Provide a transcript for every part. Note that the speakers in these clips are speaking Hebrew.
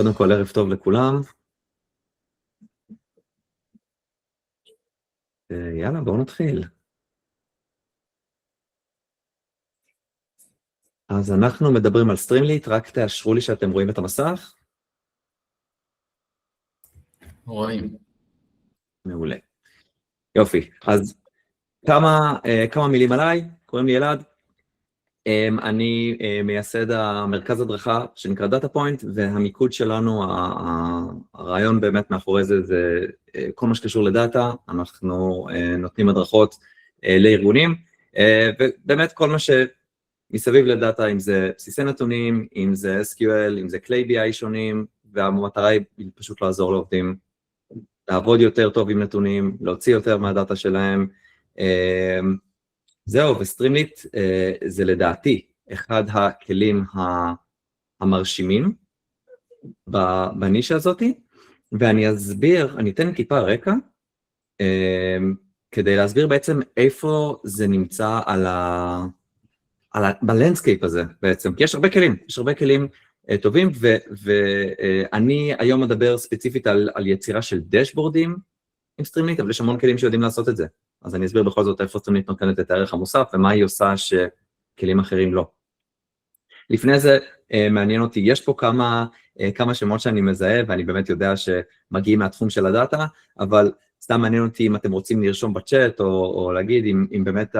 קודם כל, ערב טוב לכולם. יאללה, בואו נתחיל. אז אנחנו מדברים על סטרימליט, רק תאשרו לי שאתם רואים את המסך. רואים. מעולה. יופי, אז כמה מילים עליי, קוראים לי אלעד. אני מייסד המרכז הדרכה שנקרא דאטה פוינט, והמיקוד שלנו, הרעיון באמת מאחורי זה כל מה שקשור לדאטה, אנחנו נותנים הדרכות לארגונים, ובאמת כל מה שמסביב לדאטה, אם זה בסיסי נתונים, אם זה SQL, אם זה כלי BI שונים, והמטרה היא פשוט לעזור לעובדים, לעבוד יותר טוב עם נתונים, להוציא יותר מהדאטה שלהם, זהו, וסטרימליט זה לדעתי אחד הכלים המרשימים בנישה הזאת, ואני אסביר, אני אתן טיפה רקע, כדי להסביר בעצם איפה זה נמצא בלנדסקייפ הזה בעצם, כי יש הרבה כלים טובים, ואני היום מדבר ספציפית על יצירה של דשבורדים עם סטרימליט, אבל יש המון כלים שיודעים לעשות את זה. אז אני אסביר בכל זאת איפה סטרימליט נותנת את הערך המוסף, ומה היא עושה שכלים אחרים לא. לפני זה מעניין אותי, יש פה כמה שמות שאני מזהה, ואני באמת יודע שמגיעים מהתחום של הדאטה, אבל סתם מעניין אותי אם אתם רוצים לרשום בצ'אט, או להגיד אם באמת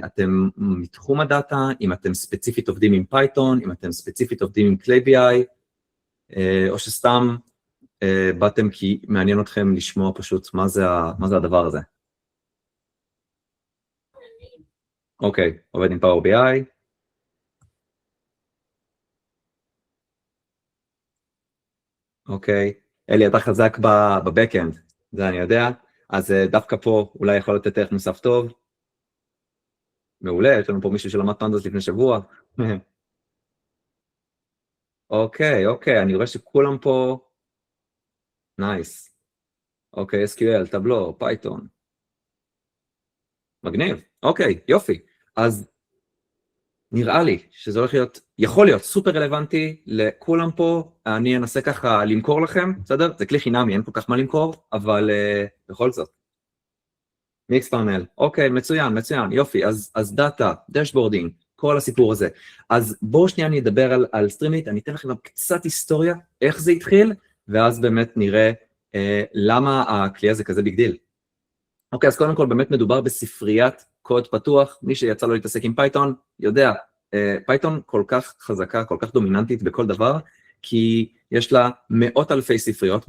אתם מתחום הדאטה, אם אתם ספציפית עובדים עם פייתון, אם אתם ספציפית עובדים עם כלי BI, או שסתם באתם כי מעניין אתכם לשמוע פשוט מה זה הדבר הזה. אוקיי, עובד עם Power BI. אוקיי, אלי, אתה חזק בבקאנד, זה אני יודע, אז דווקא פה אולי יכול לתת ערך מוסף טוב. מעולה, יש לנו פה מישהו שלמד פנדוס לפני שבוע. אוקיי, אני רואה שכולם פה, נייס. אוקיי, SQL, טבלו, פייתון. מגניב, אוקיי, יופי. אז נראה לי שזה הולך להיות, יכול להיות סופר רלוונטי לכולם פה, אני אנסה ככה למכור לכם, בסדר? זה כלי חינמי, אין כל כך מה למכור, אבל בכל זאת. מיקס פאנל, אוקיי, מצוין, יופי, אז דאטה, דשבורדינג, כל הסיפור הזה. אז בואו שנייה אני אדבר על סטרימליט, אני אתן לכם קצת היסטוריה, איך זה התחיל, ואז באמת נראה למה הכלי הזה כזה ביג דיל. אוקיי, אז קודם כל באמת מדובר בספריית קוד פתוח, מי שיצא לו להתעסק עם פייתון, יודע, פייתון כל כך חזקה, כל כך דומיננטית בכל דבר, כי יש לה מאות אלפי ספריות,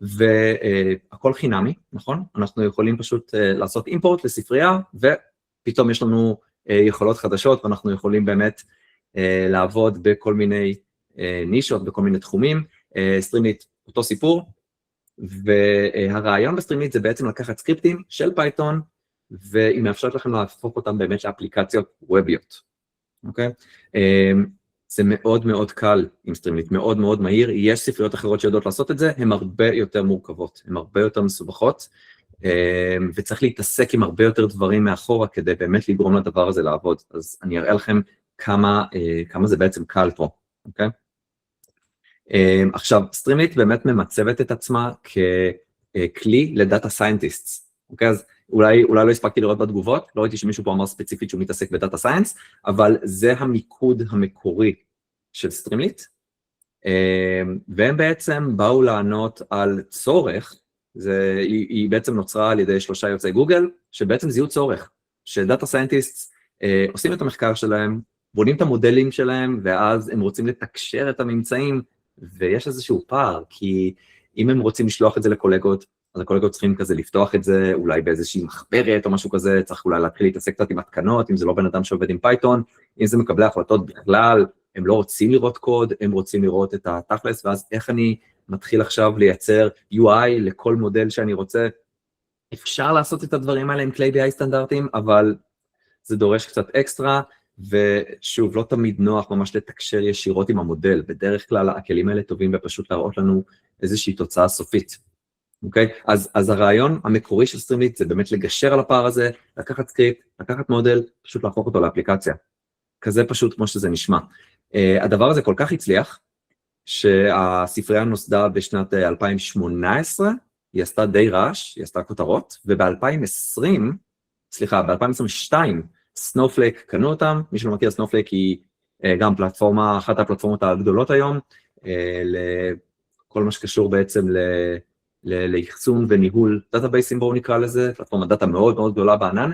והכל חינמי, נכון? אנחנו יכולים פשוט לעשות אימפורט לספרייה, ופתאום יש לנו יכולות חדשות, ואנחנו יכולים באמת לעבוד בכל מיני נישות, בכל מיני תחומים. סטרימליט, אותו סיפור, והרעיון בסטרימליט זה בעצם לקחת סקריפטים של פייתון, והיא מאפשרת לכם להפוך אותם באמת לאפליקציות ווביות, אוקיי? זה מאוד מאוד קל עם סטרימליט, מאוד מאוד מהיר, יש ספריות אחרות שיודעות לעשות את זה, הן הרבה יותר מורכבות, הן הרבה יותר מסובכות, וצריך להתעסק עם הרבה יותר דברים מאחורה, כדי באמת לגרום לדבר הזה לעבוד, אז אני אראה לכם כמה זה בעצם קל פה, אוקיי? עכשיו, סטרימליט באמת ממצבת את עצמה ככלי לדאטה סיינטיסטס, אוקיי? אז אולי לא הספקתי לראות בתגובות, לא ראיתי שמישהו פה אמר ספציפית שהוא מתעסק בדאטה סיינס, אבל זה המיקוד המקורי של סטרימליט, והם בעצם באו לענות על צורך, היא בעצם נוצרה על ידי 3 יוצאי גוגל, שבעצם זיהו צורך, שדאטה סיינטיסטס עושים את המחקר שלהם, בונים את המודלים שלהם, ואז הם רוצים לתקשר את הממצאים, ויש איזשהו פער, כי אם הם רוצים לשלוח את זה לקולגות, אז הקולגות צריכים כזה לפתוח את זה, אולי באיזושהי מחברת או משהו כזה, צריך אולי להתחיל להתעסק קצת עם התקנות, אם זה לא בן אדם שעובד עם פייתון, אם זה מקבלי החלטות בכלל, הם לא רוצים לראות קוד, הם רוצים לראות את התכלס, ואז איך אני מתחיל עכשיו לייצר UI לכל מודל שאני רוצה, אפשר לעשות את הדברים האלה עם כלי BI סטנדרטיים, אבל זה דורש קצת אקסטרה, ושוב, לא תמיד נוח ממש לתקשר ישירות עם המודל, בדרך כלל הכלים האלה טובים ופשוט להראות לנו איזושהי תוצאה סופית. אוקיי? אז הרעיון המקורי של סטרימליט זה באמת לגשר על הפער הזה, לקחת סקריפט, לקחת מודל, פשוט להפוך אותו לאפליקציה. כזה פשוט כמו שזה נשמע. הדבר הזה כל כך הצליח, שהספרייה נוסדה בשנת 2018, היא עשתה די רעש, היא עשתה כותרות, ב-2022, סנופלייק קנו אותם, מי שלא מכיר, סנופלייק היא גם פלטפורמה, אחת הפלטפורמות הגדולות היום, לכל מה שקשור בעצם לאחסון וניהול דאטאבייסים, בואו נקרא לזה, פלטפורמת דאטה מאוד מאוד גדולה בענן.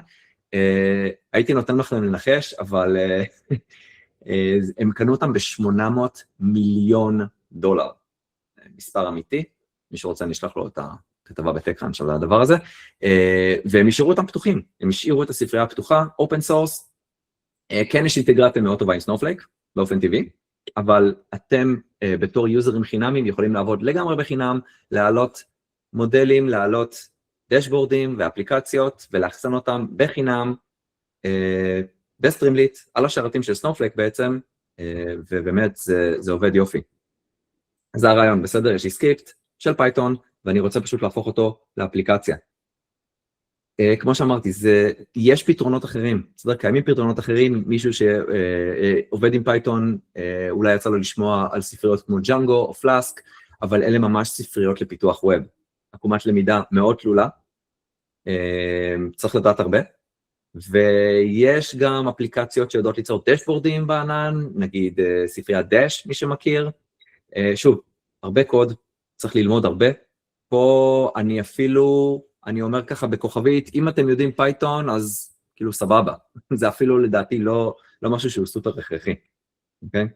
הייתי נותן לכם לנחש, אבל הם קנו אותם ב$800 מיליון, מספר אמיתי, מי שרוצה נשלח לו את הכתבה בטקראנץ' על הדבר הזה, והם השאירו אותם פתוחים, הם השאירו את הספרייה הפתוחה, אופן סורס, כן יש אינטגרציה מאוד טובה עם סנופלייק, באופן טבעי, אבל אתם בתור יוזרים חינמים יכולים לעבוד לגמרי בחינם, להעלות מודלים, להעלות דשבורדים ואפליקציות, ולאחסן אותם בחינם, בסטרימליט, על השרתים של סנופלייק בעצם, ובאמת זה עובד יופי. זה הרעיון, בסדר? יש לי סקריפט של פייתון, ואני רוצה פשוט להפוך אותו לאפליקציה. כמו שאמרתי, יש פתרונות אחרים, בסדר? קיימים פתרונות אחרים, מישהו שעובד עם פייתון, אולי יצא לו לשמוע על ספריות כמו ג'אנגו או פלאסק, אבל אלה ממש ספריות לפיתוח ווב. עקומת למידה מאוד תלולה, צריך לדעת הרבה, ויש גם אפליקציות שיודעות ליצור דשבורדים בענן, נגיד ספריית דש, מי שמכיר, שוב, הרבה קוד, צריך ללמוד הרבה, פה אני אומר ככה בכוכבית, אם אתם יודעים פייתון, אז כאילו סבבה, זה אפילו לדעתי לא משהו שהוא סופר הכרחי, אוקיי?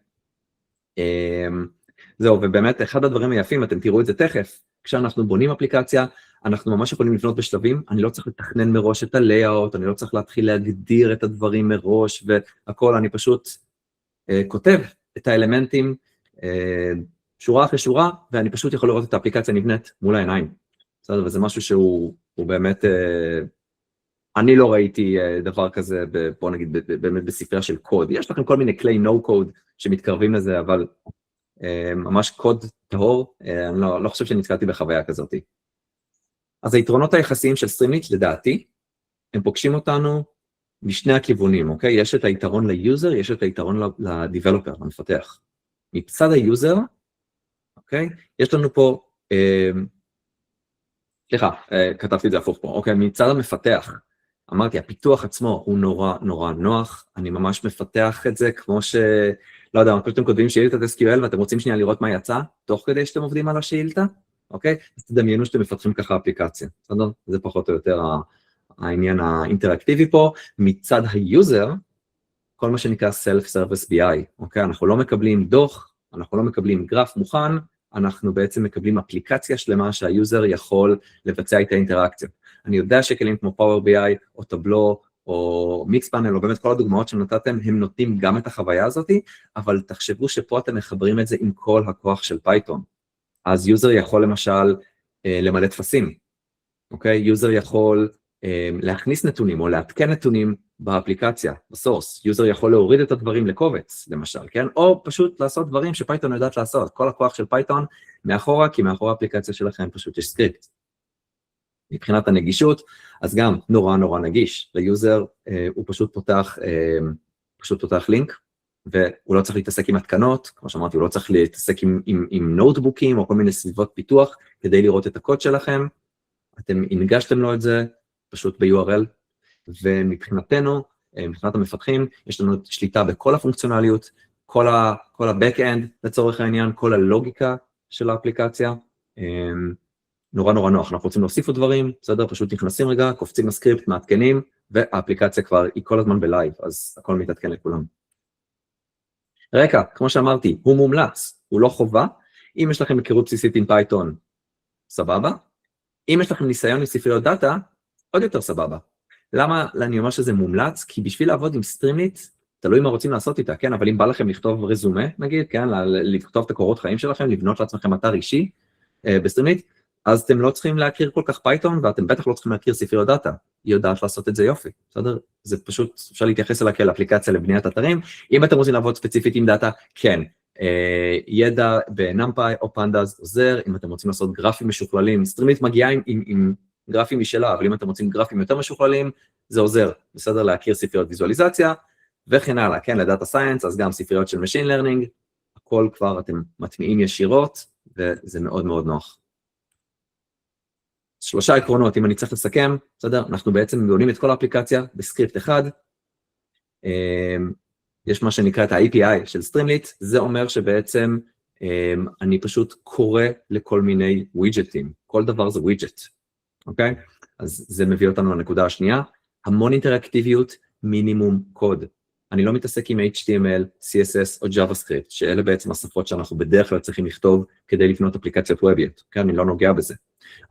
זהו, ובאמת אחד הדברים היפים, אתם תראו את זה תכף, כשאנחנו בונים אפליקציה, אנחנו ממש יכולים לבנות בשלבים, אני לא צריך לתכנן מראש את ה-layout, אני לא צריך להתחיל להגדיר את הדברים מראש, והכל, אני פשוט כותב את האלמנטים, שורה אחרי שורה, ואני פשוט יכול לראות את האפליקציה נבנית מול העיניים. בסדר? וזה משהו שהוא באמת, אני לא ראיתי דבר כזה, בוא נגיד, באמת בספרייה של קוד. יש לכם כל מיני כלי no-code שמתקרבים לזה, אבל ממש קוד טהור, אני לא חושב שנתקלתי בחוויה כזאת. אז היתרונות היחסיים של סטרימליט, לדעתי, הם פוגשים אותנו משני הכיוונים, אוקיי? יש את היתרון ליוזר, יש את היתרון לדיבלופר, למפתח. מצד היוזר, אוקיי? יש לנו פה, כתבתי את זה הפוך פה, אוקיי? מצד המפתח, אמרתי, הפיתוח עצמו הוא נורא נורא נוח, אני ממש מפתח את זה כמו לא יודע, אתם כותבים שאילתת SQL ואתם רוצים שנייה לראות מה יצא, תוך כדי שאתם עובדים על השאילתה, אוקיי? אז תדמיינו שאתם מפתחים ככה אפליקציה, בסדר? זה פחות או יותר העניין האינטראקטיבי פה. מצד היוזר, כל מה שנקרא Self-Service BI, אוקיי? אנחנו לא מקבלים דוח, אנחנו לא מקבלים גרף מוכן, אנחנו בעצם מקבלים אפליקציה שלמה שהיוזר יכול לבצע איתה אינטראקציה. אני יודע שכלים כמו Power BI או טבלו, או מיקס פאנל, או באמת כל הדוגמאות שנתתם, הם נותנים גם את החוויה הזאת, אבל תחשבו שפה אתם מחברים את זה עם כל הכוח של פייתון. אז יוזר יכול למשל למלא תפסים, אוקיי? יוזר יכול להכניס נתונים או להתקן נתונים באפליקציה, בסורס. יוזר יכול להוריד את הדברים לקובץ, למשל, כן? או פשוט לעשות דברים שפייתון יודעת לעשות. כל הכוח של פייתון מאחורה, כי מאחורה האפליקציה שלכם פשוט יש סקריפט. מבחינת הנגישות, אז גם נורא נורא נגיש. ליוזר הוא פשוט פותח לינק, והוא לא צריך להתעסק עם התקנות, כמו שאמרתי, הוא לא צריך להתעסק עם נוטבוקים או כל מיני סביבות פיתוח, כדי לראות את הקוד שלכם. אתם הנגשתם לו את זה, פשוט ב-URL, ומבחינתנו, מבחינת המפתחים, יש לנו שליטה בכל הפונקציונליות, כל ה-back-end לצורך העניין, כל הלוגיקה של האפליקציה, נורא נורא נוח, אנחנו רוצים להוסיף עוד דברים, בסדר, פשוט נכנסים רגע, קופצים לסקריפט, מעדכנים, והאפליקציה כבר היא כל הזמן בלייב, אז הכל מתעדכן לכולם. רקע, כמו שאמרתי, הוא מומלץ, הוא לא חובה, אם יש לכם היכרות בסיסית עם פייתון, סבבה, אם יש לכם ניסיון עם ספריות דאטה, עוד יותר סבבה. למה אני אומר שזה מומלץ? כי בשביל לעבוד עם סטרימליט, תלוי מה רוצים לעשות איתה, כן, אבל אם בא לכם לכתוב רזומה, נגיד, כן, לכתוב את הקורות חיים שלכם, לבנות לעצמכם אתר אישי בסטרימליט, אז אתם לא צריכים להכיר כל כך פייתון, ואתם בטח לא צריכים להכיר ספריות דאטה. היא יודעת לעשות את זה יופי, בסדר? זה פשוט, אפשר להתייחס אליה כאל אפליקציה לבניית אתרים. אם אתם רוצים לעבוד ספציפית עם דאטה, כן. ידע בנמפאי או פנדאז עוזר, אם אתם רוצים לעשות גרפים משוכללים, סטרימליט מגיעה עם גרפים משלה, אבל אם אתם רוצים גרפים יותר משוכללים, זה עוזר, בסדר? להכיר ספריות ויזואליזציה, וכן הלאה, כן, לדאטה סיינס, אז גם ספריות של Machine Learning, הכל כבר אתם מטמיעים ישירות, וזה מאוד מאוד נוח. 3 עקרונות, אם אני צריך לסכם, בסדר? אנחנו בעצם בונים את כל האפליקציה בסקריפט אחד, יש מה שנקרא את ה-API של Streamlit, זה אומר שבעצם אני פשוט קורא לכל מיני ווידג'טים, כל דבר זה ווידג'ט, אוקיי? אז זה מביא אותנו לנקודה השנייה, המון אינטראקטיביות, מינימום קוד. אני לא מתעסק עם HTML, CSS או JavaScript, שאלה בעצם השפות שאנחנו בדרך כלל צריכים לכתוב כדי לבנות אפליקציות ווביות, כן? אני לא נוגע בזה.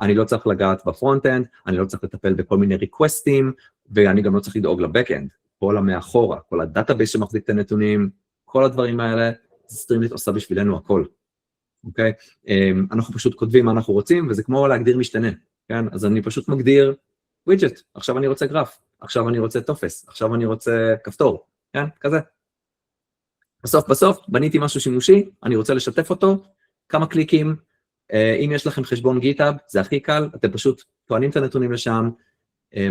אני לא צריך לגעת בפרונט-אנד, אני לא צריך לטפל בכל מיני ריקווסטים, ואני גם לא צריך לדאוג לבק-אנד, כל המאחורה, כל הדאטאבייס שמחזיק את הנתונים, כל הדברים האלה, Streamlit עושה בשבילנו הכל, אוקיי? אנחנו פשוט כותבים מה אנחנו רוצים, וזה כמו להגדיר משתנה, כן? אז אני פשוט מגדיר ווידג'ט, עכשיו אני רוצה גרף, עכשיו אני רוצה טופס, עכשיו אני רוצה כפתור, כן? כזה. בסוף, בניתי משהו שימושי, אני רוצה לשתף אותו, כמה קליקים, אם יש לכם חשבון גיטאב, זה הכי קל, אתם פשוט טוענים את הנתונים לשם,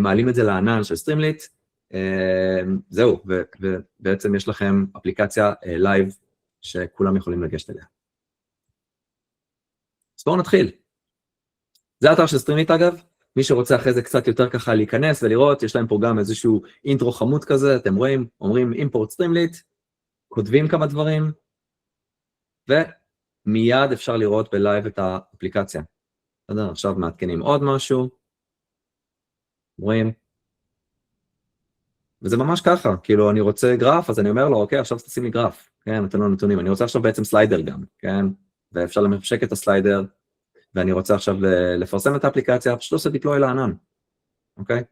מעלים את זה לענן של Streamlit, זהו, ובעצם יש לכם אפליקציה לייב שכולם יכולים לגשת אליה. אז בואו נתחיל. זה האתר של Streamlit אגב, מי שרוצה אחרי זה קצת יותר ככה להיכנס ולראות, יש להם פה גם איזשהו אינטרו חמוד כזה, אתם רואים, אומרים import Streamlit, כותבים כמה דברים, ומיד אפשר לראות בלייב את האפליקציה. בסדר, עכשיו מעדכנים עוד משהו, רואים, וזה ממש ככה, כאילו אני רוצה גרף, אז אני אומר לו, אוקיי, עכשיו תשים לי גרף, כן, נותן לו נתונים, אני רוצה עכשיו בעצם סליידר גם, כן, ואפשר לממשק את הסליידר, ואני רוצה עכשיו לפרסם את האפליקציה, פשוט עושה דיפלוי לענן, אוקיי?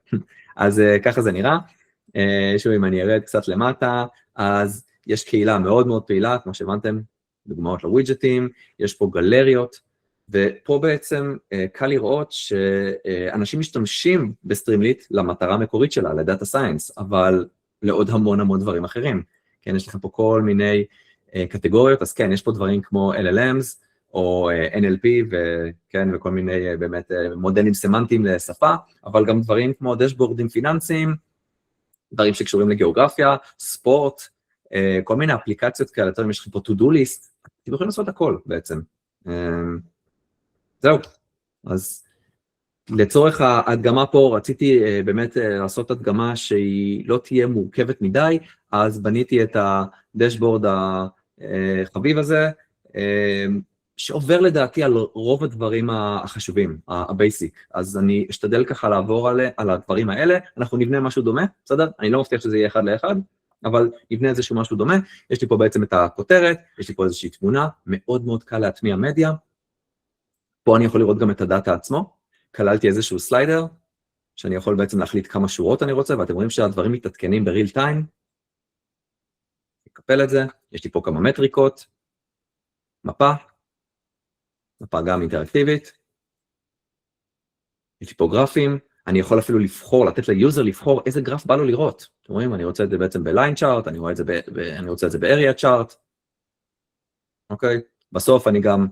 אז ככה זה נראה, שוב, אם אני ארד קצת למטה, אז יש קהילה מאוד מאוד פעילה, כמו שהבנתם, דוגמאות לווידג'טים, יש פה גלריות, ופה בעצם קל לראות שאנשים משתמשים בסטרימליט למטרה המקורית שלה, לדאטה סיינס, אבל לעוד המון דברים אחרים. כן, יש לכם פה כל מיני קטגוריות, אז כן, יש פה דברים כמו LLMs, או NLP, וכן, וכל מיני באמת מודלים סמנטיים לשפה, אבל גם דברים כמו דשבורדים פיננסיים, דברים שקשורים לגיאוגרפיה, ספורט, כל מיני אפליקציות כאלה, יש לכם פה to-do list, אתם יכולים לעשות הכל בעצם. זהו, אז לצורך ההדגמה פה רציתי באמת לעשות הדגמה שהיא לא תהיה מורכבת מדי, אז בניתי את הדשבורד החביב הזה, שעובר לדעתי על רוב הדברים החשובים, הבייסיק, אז אני אשתדל ככה לעבור על הדברים האלה, אנחנו נבנה משהו דומה, בסדר? אני לא מבטיח שזה יהיה אחד לאחד, אבל נבנה איזשהו משהו דומה, יש לי פה בעצם את הכותרת, יש לי פה איזושהי תמונה, מאוד מאוד קל להטמיע מדיה, פה אני יכול לראות גם את הדאטה עצמו, כללתי איזשהו סליידר, שאני יכול בעצם להחליט כמה שורות אני רוצה, ואתם רואים שהדברים מתעדכנים בריל טיים, נקפל את זה, יש לי פה כמה מטריקות, מפה גם אינטראקטיבית, יש לי פה גרפים, אני יכול אפילו לבחור, לתת ליוזר לבחור איזה גרף בא לו לראות, אתם רואים, אני רוצה את זה בעצם בליין צ'ארט, אני רוצה את זה באריה צ'ארט, אוקיי, בסוף אני גם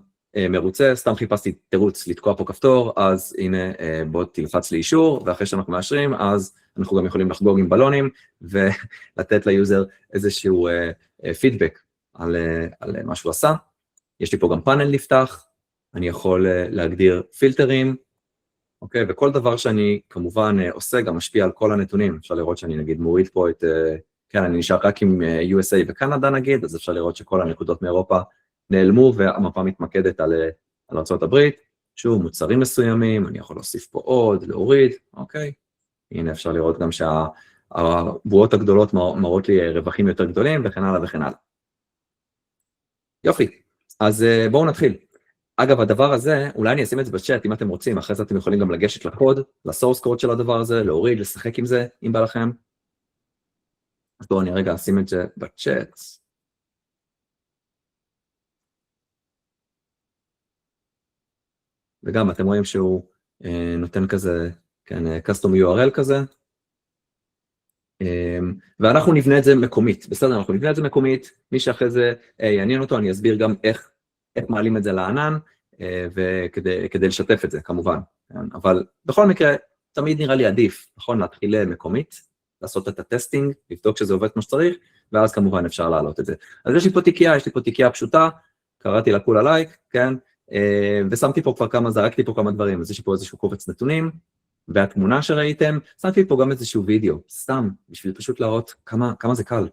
מרוצה, סתם חיפשתי תירוץ לתקוע פה כפתור, אז הנה בוא תלחץ לי אישור, ואחרי שאנחנו מאשרים, אז אנחנו גם יכולים לחגוג עם בלונים, ולתת ליוזר איזשהו פידבק על מה שהוא עשה. יש לי פה גם פאנל נפתח, אני יכול להגדיר פילטרים, אוקיי, וכל דבר שאני כמובן עושה גם משפיע על כל הנתונים, אפשר לראות שאני נגיד מוריד פה את, כן, אני נשאר רק עם USA וקנדה נגיד, אז אפשר לראות שכל הנקודות מאירופה נעלמו, והמפה מתמקדת על ארצות הברית, שוב, מוצרים מסוימים, אני יכול להוסיף פה עוד, להוריד, אוקיי, הנה אפשר לראות גם שהבועות הגדולות מראות לי רווחים יותר גדולים, וכן הלאה וכן הלאה. יופי, אז בואו נתחיל. אגב, הדבר הזה, אולי אני אשים את זה בצ'אט, אם אתם רוצים, אחרי זה אתם יכולים גם לגשת לקוד, לסורס קוד של הדבר הזה, להוריד, לשחק עם זה, אם בא לכם. אז בואו אני רגע אשים את זה בצ'אט. וגם אתם רואים שהוא נותן כזה, כן, custom URL כזה, ואנחנו נבנה את זה מקומית, בסדר, אנחנו נבנה את זה מקומית, מי שאחרי זה יעניין אותו, אני אסביר גם איך מעלים את זה לענן, וכדי לשתף את זה, כמובן, אבל בכל מקרה, תמיד נראה לי עדיף, נכון, להתחיל מקומית, לעשות את הטסטינג, לבדוק שזה עובד כמו שצריך, ואז כמובן אפשר להעלות את זה. אז יש לי פה תיקייה פשוטה, קראתי לה כולה לייק, כן, ושמתי פה כבר זרקתי פה כמה דברים, אז יש לי פה איזשהו קובץ נתונים, והתמונה שראיתם, שמתי פה גם איזשהו וידאו, סתם, בשביל פשוט להראות כמה זה קל,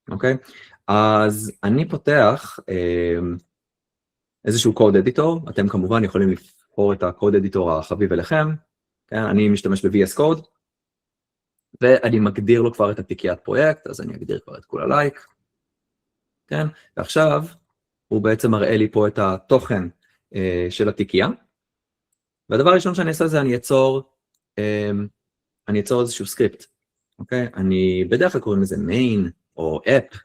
אוקיי? אז אני פותח איזשהו קוד אדיטור, אתם כמובן יכולים לבחור את הקוד אדיטור החביב אליכם, כן? אני משתמש ב-VS Code, ואני מגדיר לו כבר את התיקיית פרויקט, אז אני אגדיר כבר את כולה לייק, כן? ועכשיו הוא בעצם מראה לי פה את התוכן של התיקייה, והדבר הראשון שאני אעשה זה אני אצור איזשהו סקריפט, אוקיי? אני בדרך כלל קוראים לזה main או app,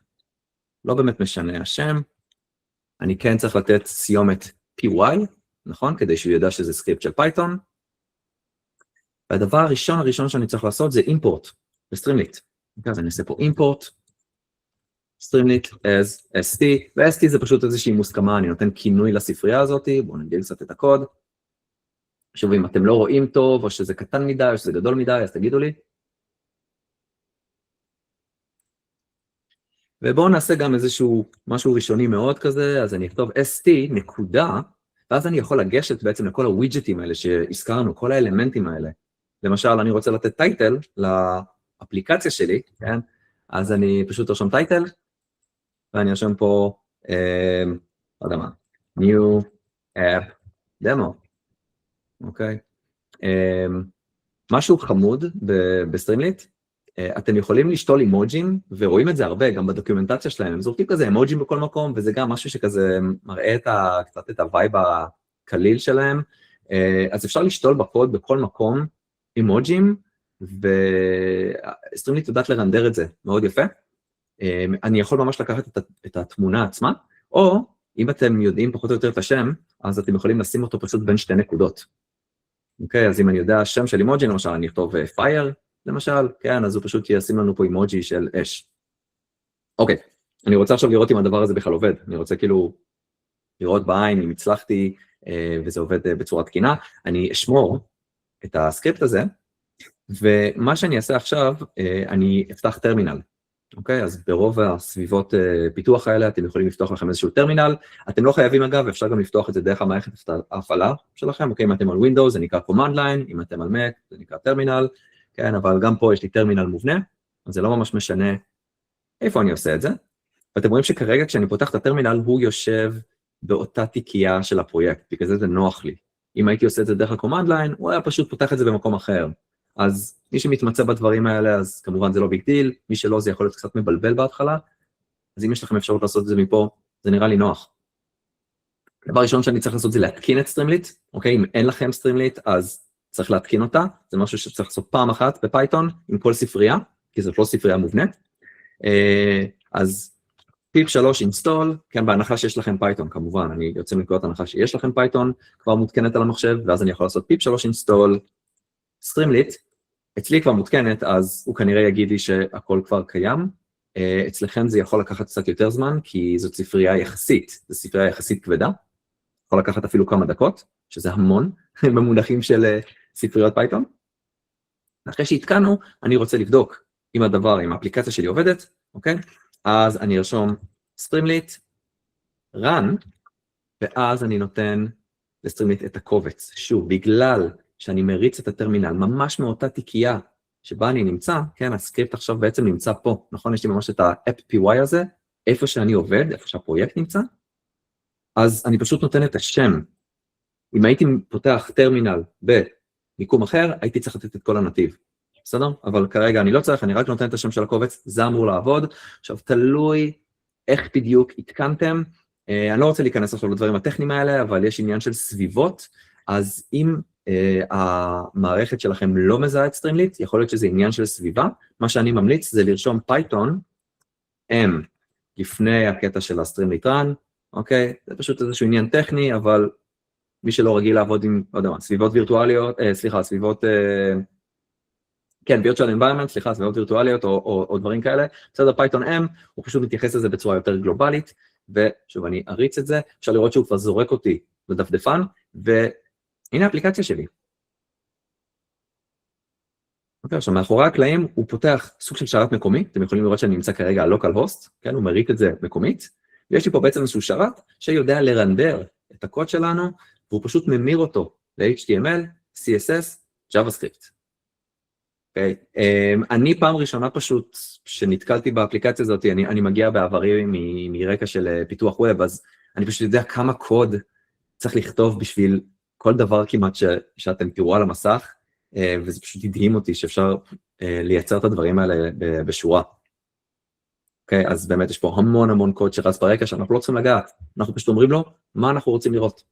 לא באמת משנה השם, אני כן צריך לתת סיומת py, נכון? כדי שהוא ידע שזה סקריפט של פייתון, והדבר הראשון שאני צריך לעשות זה import ב-Streamlit, אוקיי? אז אני אעשה פה import, Streamlit as st, ו-st זה פשוט איזושהי מוסכמה, אני נותן כינוי לספרייה הזאת, בואו נגדיל קצת את הקוד, שוב, אם אתם לא רואים טוב, או שזה קטן מדי, או שזה גדול מדי, אז תגידו לי. ובואו נעשה גם איזשהו משהו ראשוני מאוד כזה, אז אני אכתוב st נקודה, ואז אני יכול לגשת בעצם לכל הווידג'טים האלה שהזכרנו, כל האלמנטים האלה. למשל, אני רוצה לתת טייטל לאפליקציה שלי, כן? אז אני פשוט ארשום טייטל, ואני ארשום פה, לא יודע מה, New App Demo, אוקיי? משהו חמוד בסטרימליט, אתם יכולים לשתול אימוג'ים, ורואים את זה הרבה, גם בדוקומנטציה שלהם, הם זורקים כזה אימוג'ים בכל מקום, וזה גם משהו שכזה מראה קצת את הווייב הקליל שלהם, אז אפשר לשתול בקוד בכל מקום אימוג'ים, וסטרימליט יודעת לרנדר את זה, מאוד יפה. אני יכול ממש לקחת את התמונה עצמה, או אם אתם יודעים פחות או יותר את השם, אז אתם יכולים לשים אותו פשוט בין שתי נקודות. אוקיי, אז אם אני יודע השם של אימוג'י, למשל, אני אכתוב fire, למשל, כן, אז הוא פשוט ישים לנו פה אימוג'י של אש. אוקיי, אני רוצה עכשיו לראות אם הדבר הזה בכלל עובד, אני רוצה כאילו לראות בעין אם הצלחתי וזה עובד בצורה תקינה, אני אשמור את הסקריפט הזה, ומה שאני אעשה עכשיו, אני אפתח טרמינל, אוקיי, אז ברוב הסביבות פיתוח האלה אתם יכולים לפתוח לכם איזשהו טרמינל, אתם לא חייבים אגב, אפשר גם לפתוח את זה דרך המערכת ההפעלה שלכם, אוקיי, אם אתם על Windows זה נקרא Command Line, אם אתם על Mac זה נקרא טרמינל, כן, אבל גם פה יש לי טרמינל מובנה, אז זה לא ממש משנה איפה אני עושה את זה, ואתם רואים שכרגע כשאני פותח את הטרמינל, הוא יושב באותה תיקייה של הפרויקט, בגלל זה נוח לי. אם הייתי עושה את זה דרך ה-Command Line, הוא היה פשוט פותח את זה במקום אחר. אז מי שמתמצא בדברים האלה, אז כמובן זה לא ביג דיל, מי שלא זה יכול להיות קצת מבלבל בהתחלה, אז אם יש לכם אפשרות לעשות את זה מפה, זה נראה לי נוח. דבר ראשון שאני צריך לעשות זה להתקין את סטרימליט, אוקיי? אם אין לכם סטרימליט, אז צריך להתקין אותה, זה משהו שצריך לעשות פעם אחת בפייתון, עם כל ספרייה, כי זאת לא ספרייה מובנית. אז פיפ 3 install, כן, בהנחה שיש לכם פייתון, כמובן, אני יוצא מנקודת הנחה שיש לכם פייתון, כבר מותקנת על המחשב, ואז אני יכול לעשות פיפ 3 install, סטרימליט, אצלי כבר מותקנת, אז הוא כנראה יגיד לי שהכל כבר קיים, אצלכם זה יכול לקחת קצת יותר זמן, כי זאת ספרייה יחסית, זו ספרייה יחסית כבדה, יכול לקחת אפילו כמה דקות, שזה המון, במונחים של ספריות פייתון. אחרי שהתקנו, אני רוצה לבדוק אם אם האפליקציה שלי עובדת, אוקיי? אז אני ארשום סטרימליט, run, ואז אני נותן לסטרימליט את הקובץ. שוב, בגלל שאני מריץ את הטרמינל ממש מאותה תיקייה שבה אני נמצא, כן, הסקריפט עכשיו בעצם נמצא פה, נכון? יש לי ממש את ה-app.py הזה, איפה שאני עובד, איפה שהפרויקט נמצא, אז אני פשוט נותן את השם. אם הייתי פותח טרמינל במיקום אחר, הייתי צריך לתת את כל הנתיב. בסדר? אבל כרגע אני לא צריך, אני רק נותן את השם של הקובץ, זה אמור לעבוד. עכשיו, תלוי איך בדיוק התקנתם. אני לא רוצה להיכנס עכשיו לדברים הטכניים האלה, אבל יש עניין של סביבות, אז אם המערכת שלכם לא מזהה את סטרימליט, יכול להיות שזה עניין של סביבה. מה שאני ממליץ זה לרשום פייתון M לפני הקטע של הסטרימליט run, אוקיי? זה פשוט איזשהו עניין טכני, אבל מי שלא רגיל לעבוד עם, לא יודע מה, סביבות וירטואליות, סביבות, כן, virtual environment, סביבות וירטואליות או דברים כאלה, בסדר, פייתון M, הוא פשוט מתייחס לזה בצורה יותר גלובלית, ושוב, אני אריץ את זה, אפשר לראות שהוא כבר זורק אותי לדפדפן, והנה האפליקציה שלי. אוקיי, עכשיו מאחורי הקלעים הוא פותח סוג של שרת מקומי, אתם יכולים לראות שאני נמצא כרגע על local host, כן, הוא מריץ את זה מקומית, ויש לי פה בעצם איזשהו שרת שיודע לרנדר את הקוד שלנו, והוא פשוט ממיר אותו ל-HTML, CSS, JavaScript. אוקיי, אני פעם ראשונה פשוט, שנתקלתי באפליקציה הזאת, אני מגיע בעברי מרקע של פיתוח ווב, אז אני פשוט יודע כמה קוד צריך לכתוב בשביל כל דבר כמעט שאתם תראו על המסך, וזה פשוט הדהים אותי שאפשר לייצר את הדברים האלה בשורה. אוקיי, אז באמת יש פה המון המון קוד שרץ ברקע שאנחנו לא צריכים לגעת, אנחנו פשוט אומרים לו מה אנחנו רוצים לראות.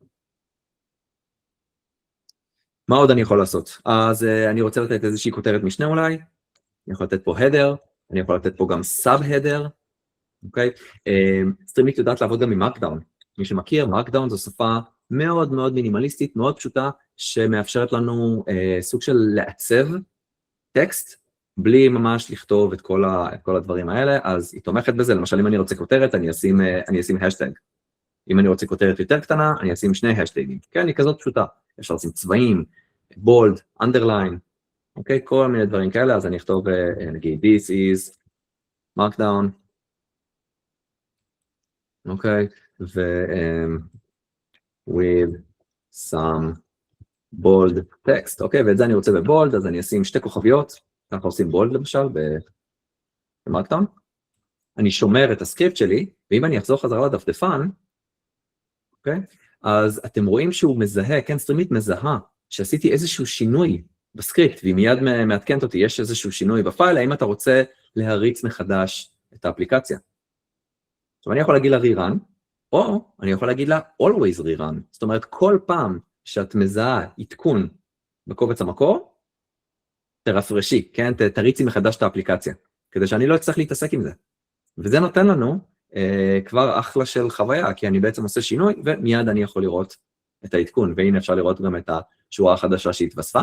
מה עוד אני יכול לעשות? אז אני רוצה לתת איזושהי כותרת משנה אולי, אני יכול לתת פה header, אני יכול לתת פה גם sub-header, אוקיי? סטרימליט יודעת לעבוד גם עם Markdown. מי שמכיר, Markdown זו שפה מאוד מאוד מינימליסטית, מאוד פשוטה, שמאפשרת לנו סוג של לעצב טקסט, בלי ממש לכתוב את כל הדברים האלה, אז היא תומכת בזה, למשל אם אני רוצה כותרת, אני אשים השטג. אם אני רוצה כותרת יותר קטנה, אני אשים שני השטגים. כן, היא כזאת פשוטה. אפשר לשים צבעים, bold, underline, אוקיי? כל מיני דברים כאלה, אז אני אכתוב, נגיד, this is Markdown, אוקיי? with some bold text, אוקיי? ואת זה אני רוצה בבולד, אז אני אשים שתי כוכביות, ככה עושים בולד למשל, במרקדאון. אני שומר את הסקריפט שלי, ואם אני אחזור חזרה לדפדפן, אוקיי? אז אתם רואים שהוא מזהה, כן, סטרימליט מזהה, שעשיתי איזשהו שינוי בסקריפט, והיא מיד מעדכנת אותי, יש איזשהו שינוי בפייל, האם אתה רוצה להריץ מחדש את האפליקציה. עכשיו אני יכול להגיד לה rerun, או אני יכול להגיד לה always rerun, זאת אומרת כל פעם שאת מזהה עדכון בקובץ המקור, תרפרשי, כן, תריצי מחדש את האפליקציה, כדי שאני לא אצטרך להתעסק עם זה. וזה נותן לנו כבר אחלה של חוויה, כי אני בעצם עושה שינוי, ומיד אני יכול לראות את העדכון, והנה אפשר לראות גם את השורה החדשה שהתווספה.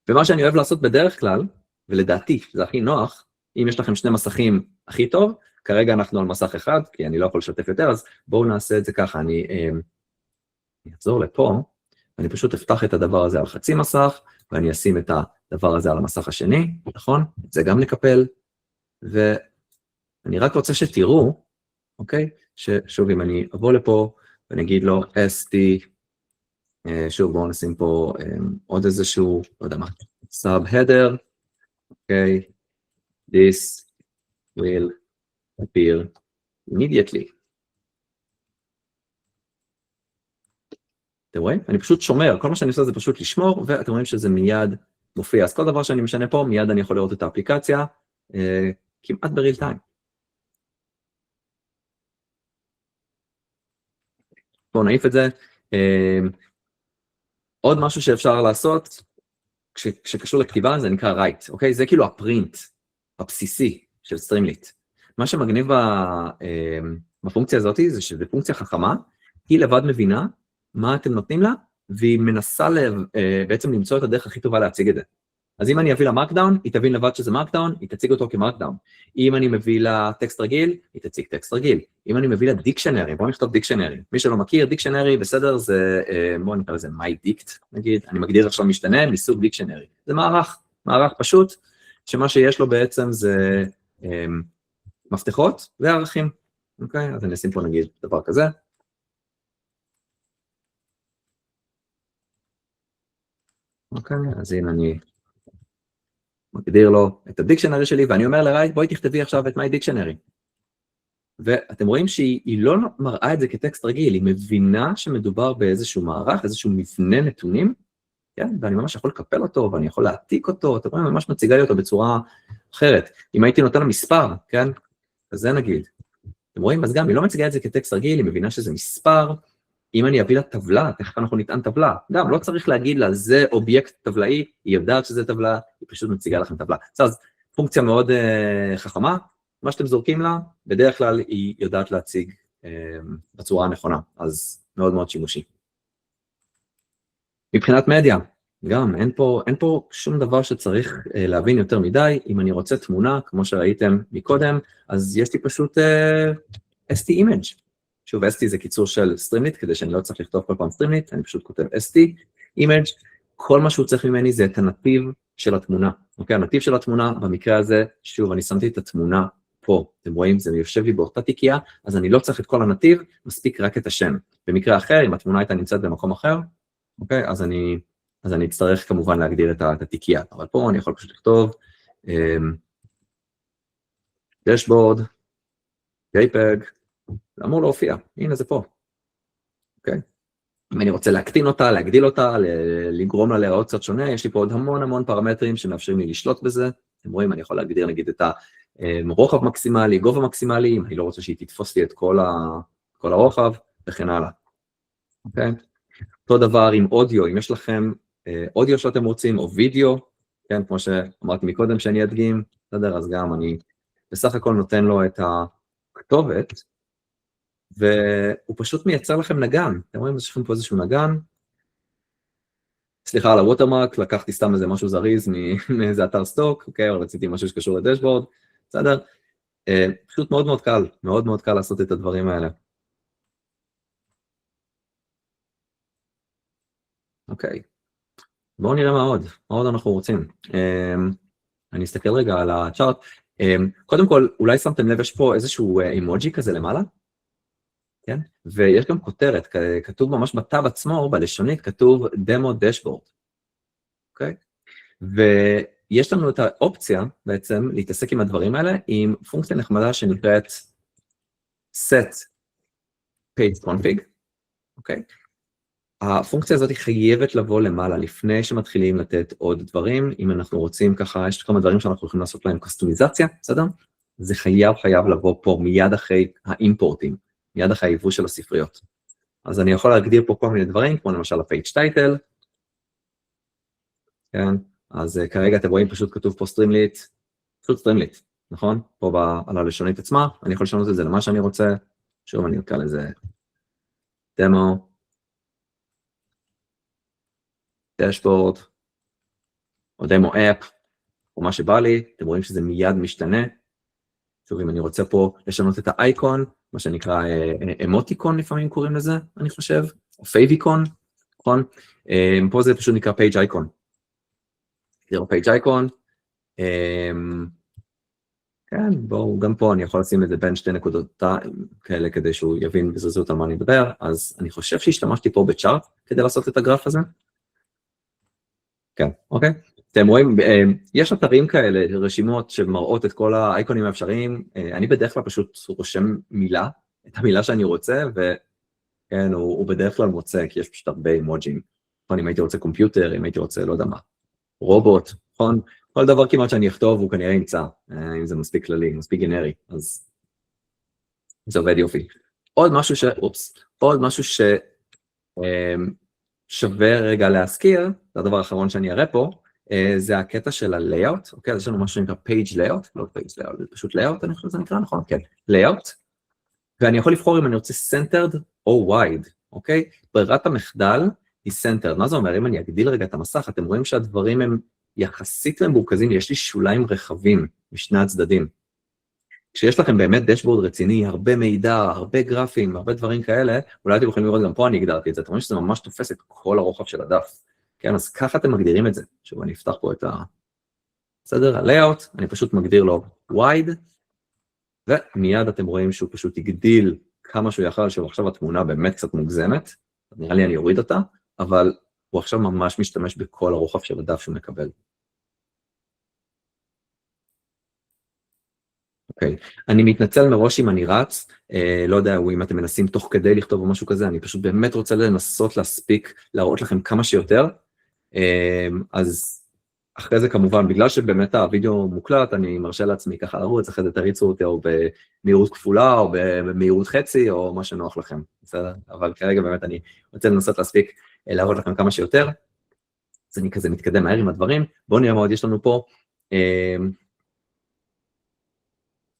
ומה שאני אוהב לעשות בדרך כלל, ולדעתי זה הכי נוח, אם יש לכם שני מסכים הכי טוב, כרגע אנחנו על מסך אחד, כי אני לא יכול לשתף יותר, אז בואו נעשה את זה ככה, אני אחזור לפה, ואני פשוט אפתח את הדבר הזה על חצי מסך, ואני אשים את הדבר הזה על המסך השני, נכון? את זה גם נקפל, ואני רק רוצה שתראו, אוקיי? ששוב, אם אני אבוא לפה, ואני אגיד לו ST, שוב, בואו נשים פה עוד איזשהו, לא יודע מה, sub-header, אוקיי? This will appear immediately. אתם רואים? אני פשוט שומר, כל מה שאני עושה זה פשוט לשמור, ואתם רואים שזה מיד מופיע. אז כל דבר שאני משנה פה, מיד אני יכול לראות את האפליקציה, כמעט בריל טיים. בואו נעיף את זה. עוד משהו שאפשר לעשות, כשקשור לכתיבה, זה נקרא write, אוקיי? זה כאילו הפרינט הבסיסי של סטרימליט. מה שמגניב בפונקציה הזאת, זה שזו פונקציה חכמה, היא לבד מבינה מה אתם נותנים לה, והיא מנסה בעצם למצוא את הדרך הכי טובה להציג את זה. אז אם אני אביא לה מרקדאון, היא תבין לבד שזה מרקדאון, היא תציג אותו כמרקדאון. אם אני מביא לה טקסט רגיל, היא תציג טקסט רגיל. אם אני מביא לה דיקשנרי, בואו נכתוב דיקשנרי. מי שלא מכיר, דיקשנרי, בסדר, זה, בואו נקרא לזה myDict, נגיד, אני מגדיר עכשיו משתנה מסוג דיקשנרי. זה מערך פשוט, שמה שיש לו בעצם זה מפתחות וערכים. אוקיי? אז אני אשים פה נגיד דבר כזה. אוקיי, אז הנה אני מגדיר לו את הדיקשנרי שלי, ואני אומר לרייט, בואי תכתבי עכשיו את myDictionary. ואתם רואים שהיא לא מראה את זה כטקסט רגיל, היא מבינה שמדובר באיזשהו מערך, איזשהו מבנה נתונים, כן? ואני ממש יכול לקפל אותו, ואני יכול להעתיק אותו, אתם רואים, ממש מציגה לי אותו בצורה אחרת. אם הייתי נותן לה מספר, כן? אז זה נגיד. אתם רואים, אז גם היא לא מציגה את זה כטקסט רגיל, היא מבינה שזה מספר, אם אני אביא לה טבלה, תכף אנחנו נטען טבלה, גם לא צריך להגיד לה, זה אובייקט טבלאי, היא יודעת שזה טבלה, היא פשוט מציגה לכם טבלה. אז פונקציה מאוד חכמה, מה שאתם זורקים לה, בדרך כלל היא יודעת להציג בצורה הנכונה, אז מאוד מאוד שימושי. מבחינת מדיה, גם אין פה שום דבר שצריך להבין יותר מדי, אם אני רוצה תמונה, כמו שראיתם מקודם, אז יש לי פשוט ST image. שוב, ST זה קיצור של סטרימליט, כדי שאני לא צריך לכתוב כל פעם סטרימליט, אני פשוט כותב ST, image, כל מה שהוא צריך ממני זה את הנתיב של התמונה, אוקיי? הנתיב של התמונה, במקרה הזה, שוב, אני שמתי את התמונה פה, אתם רואים, זה יושב לי באותה תיקייה, אז אני לא צריך את כל הנתיב, מספיק רק את השם. במקרה אחר, אם התמונה הייתה נמצאת במקום אחר, אוקיי? אז אני אצטרך כמובן להגדיר את התיקייה, אבל פה אני יכול פשוט לכתוב, דשבורד, JPEG, זה אמור להופיע, הנה זה פה, אוקיי? אם אני רוצה להקטין אותה, להגדיל אותה, לגרום לה להיראות קצת שונה, יש לי פה עוד המון פרמטרים שמאפשרים לי לשלוט בזה, אתם רואים, אני יכול להגדיר נגיד את הרוחב מקסימלי, גובה מקסימלי, אם אני לא רוצה שהיא תתפוס לי את כל הרוחב, וכן הלאה, אוקיי? אותו דבר עם אודיו, אם יש לכם אודיו שאתם רוצים, או וידאו, כן, כמו שאמרתי מקודם שאני אדגים, בסדר, אז גם אני בסך הכל נותן לו את הכתובת, והוא פשוט מייצר לכם נגן, אתם רואים, יש לכם פה איזשהו נגן, סליחה על הווטרמרק, לקחתי סתם איזה משהו זריז מאיזה אתר סטוק, אוקיי, אבל רציתי משהו שקשור לדשבורד, בסדר, פשוט מאוד קל לעשות את הדברים האלה. אוקיי, בואו נראה מה עוד אנחנו רוצים. אני אסתכל רגע על הצ'ארט, קודם כל, אולי שמתם לב, יש פה איזשהו אימוג'י כזה למעלה, כן? ויש גם כותרת, כתוב ממש בטאב עצמו, בלשונית, כתוב דמו דשבורד, אוקיי? ויש לנו את האופציה בעצם להתעסק עם הדברים האלה, עם פונקציה נחמדה שנקראת set page config, אוקיי? הפונקציה הזאת היא חייבת לבוא למעלה, לפני שמתחילים לתת עוד דברים, אם אנחנו רוצים ככה, יש כמה דברים שאנחנו יכולים לעשות להם קסטומיזציה, בסדר? זה חייב לבוא פה מיד אחרי האימפורטים, מיד אחרי היבוא של הספריות. אז אני יכול להגדיר פה כל מיני דברים, כמו למשל ה-page title, כן? אז כרגע אתם רואים פשוט כתוב פה סטרימליט, פשוט סטרימליט, נכון? פה על הלשונית עצמה, אני יכול לשנות את זה למה שאני רוצה, שוב אני אקרא לזה דמו, דשבורד, או דמו אפ, או מה שבא לי, אתם רואים שזה מיד משתנה, שוב אם אני רוצה פה לשנות את האייקון, מה שנקרא אמוטיקון לפעמים קוראים לזה, אני חושב, או פייביקון, נכון? פה זה פשוט נקרא פייג' אייקון. תראו פייג' אייקון, כן, בואו, גם פה אני יכול לשים את זה בין שתי נקודות כאלה, כדי שהוא יבין בזריזות על מה אני מדבר, אז אני חושב שהשתמשתי פה בצ'ארט, כדי לעשות את הגרף הזה. כן, אוקיי? אתם רואים, יש אתרים כאלה, רשימות שמראות את כל האייקונים האפשריים, אני בדרך כלל פשוט רושם מילה, את המילה שאני רוצה, וכן, הוא בדרך כלל מוצא, כי יש פשוט הרבה אימוג'ים, נכון, אם הייתי רוצה קומפיוטר, אם הייתי רוצה, לא יודע מה, רובוט, נכון, כל דבר כמעט שאני אכתוב, הוא כנראה ימצא, אם זה מספיק כללי, מספיק גנרי, אז זה עובד יופי. עוד משהו שווה רגע להזכיר, זה הדבר האחרון שאני אראה פה, זה הקטע של ה-layout, אוקיי, אז יש לנו משהו שנקרא page layout, לא page layout, זה פשוט layout, אני חושב שזה נקרא, נכון? כן, layout, ואני יכול לבחור אם אני רוצה centered או wide, אוקיי? ברירת המחדל היא centered, מה זה אומר? אם אני אגדיל רגע את המסך, אתם רואים שהדברים הם יחסית למורכזים, יש לי שוליים רחבים משני הצדדים. כשיש לכם באמת דשבורד רציני, הרבה מידע, הרבה גרפים, הרבה דברים כאלה, אולי אתם יכולים לראות גם פה אני הגדרתי את זה, אתם רואים שזה ממש תופס את כל הרוחב של הדף. כן, אז ככה אתם מגדירים את זה. שוב, אני אפתח פה את בסדר, ה-layout, אני פשוט מגדיר לו wide, ומיד אתם רואים שהוא פשוט יגדיל כמה שהוא יכל, שעכשיו התמונה באמת קצת מוגזמת, נראה לי אני אוריד אותה, אבל הוא עכשיו ממש משתמש בכל הרוחב של הדף שהוא מקבל. אוקיי, אני מתנצל מראש אם אני רץ, לא יודע, אם אתם מנסים תוך כדי לכתוב או משהו כזה, אני פשוט באמת רוצה לנסות להספיק, להראות לכם כמה שיותר, אז אחרי זה כמובן, בגלל שבאמת הווידאו מוקלט, אני מרשה לעצמי ככה לרוץ, אחרי זה תריצו אותי או במהירות כפולה, או במהירות חצי, או מה שנוח לכם, בסדר? אבל כרגע באמת אני רוצה לנסות להספיק להראות לכם כמה שיותר, אז אני כזה מתקדם מהר עם הדברים, בואו נראה מה עוד יש לנו פה,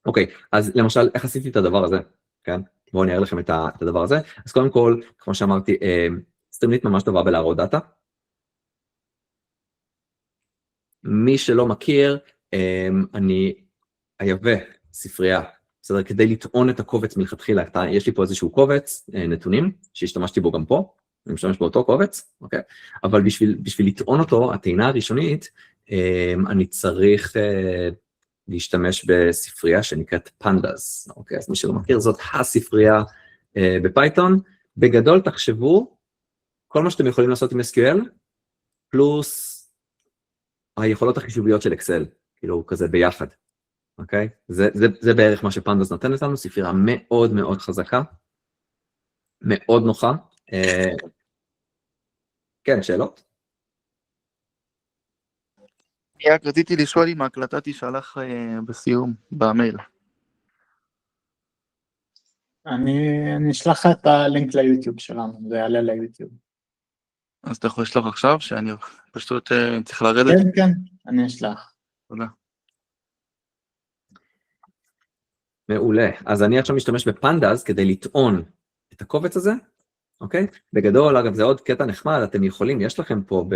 אוקיי, אז למשל, איך עשיתי את הדבר הזה, כן? בואו נראה לכם את הדבר הזה, אז קודם כל, כמו שאמרתי, סטרימליט ממש טובה בלהראות דאטה, מי שלא מכיר, אני אייבא ספרייה, בסדר, כדי לטעון את הקובץ מלכתחילה, יש לי פה איזשהו קובץ, נתונים, שהשתמשתי בו גם פה, אני משתמש באותו קובץ, אוקיי? אבל בשביל לטעון אותו, הטעינה הראשונית, אני צריך להשתמש בספרייה שנקראת Pandas, אוקיי? אז מי שלא מכיר, זאת הספרייה בפייתון. בגדול תחשבו, כל מה שאתם יכולים לעשות עם SQL, פלוס היכולות החישוביות של אקסל, כאילו כזה ביחד, אוקיי? זה בערך מה שפנדס נותנת לנו, ספרייה מאוד מאוד חזקה, מאוד נוחה. כן, שאלות? רק רציתי לשאול אם ההקלטה תישלח בסיום, במייל. אני אשלח את הלינק ליוטיוב שלנו, זה יעלה ליוטיוב. אז אתה יכול לשלוח עכשיו, שאני פשוט צריך לרדת? כן, כן, אני אשלח. תודה. מעולה. אז אני עכשיו משתמש בפנדס כדי לטעון את הקובץ הזה, אוקיי? בגדול, אגב, זה עוד קטע נחמד, אתם יכולים, יש לכם פה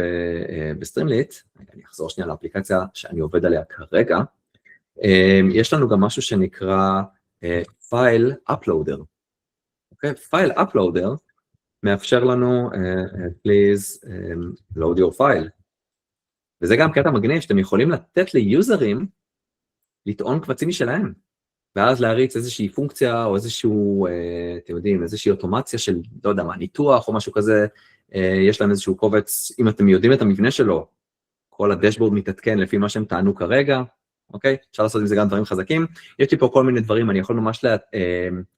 בסטרימליט, אני אחזור שנייה לאפליקציה שאני עובד עליה כרגע, יש לנו גם משהו שנקרא File Uploader, אוקיי? File Uploader מאפשר לנו, please load your file, וזה גם קטע מגניב, שאתם יכולים לתת ליוזרים לטעון קבצים משלהם, ואז להריץ איזושהי פונקציה, או איזשהו, אתם יודעים, איזושהי אוטומציה של, לא יודע מה, ניתוח או משהו כזה, יש להם איזשהו קובץ, אם אתם יודעים את המבנה שלו, כל הדשבורד מתעדכן לפי מה שהם טענו כרגע, אוקיי? אפשר לעשות עם זה גם דברים חזקים. יש לי פה כל מיני דברים, אני יכול ממש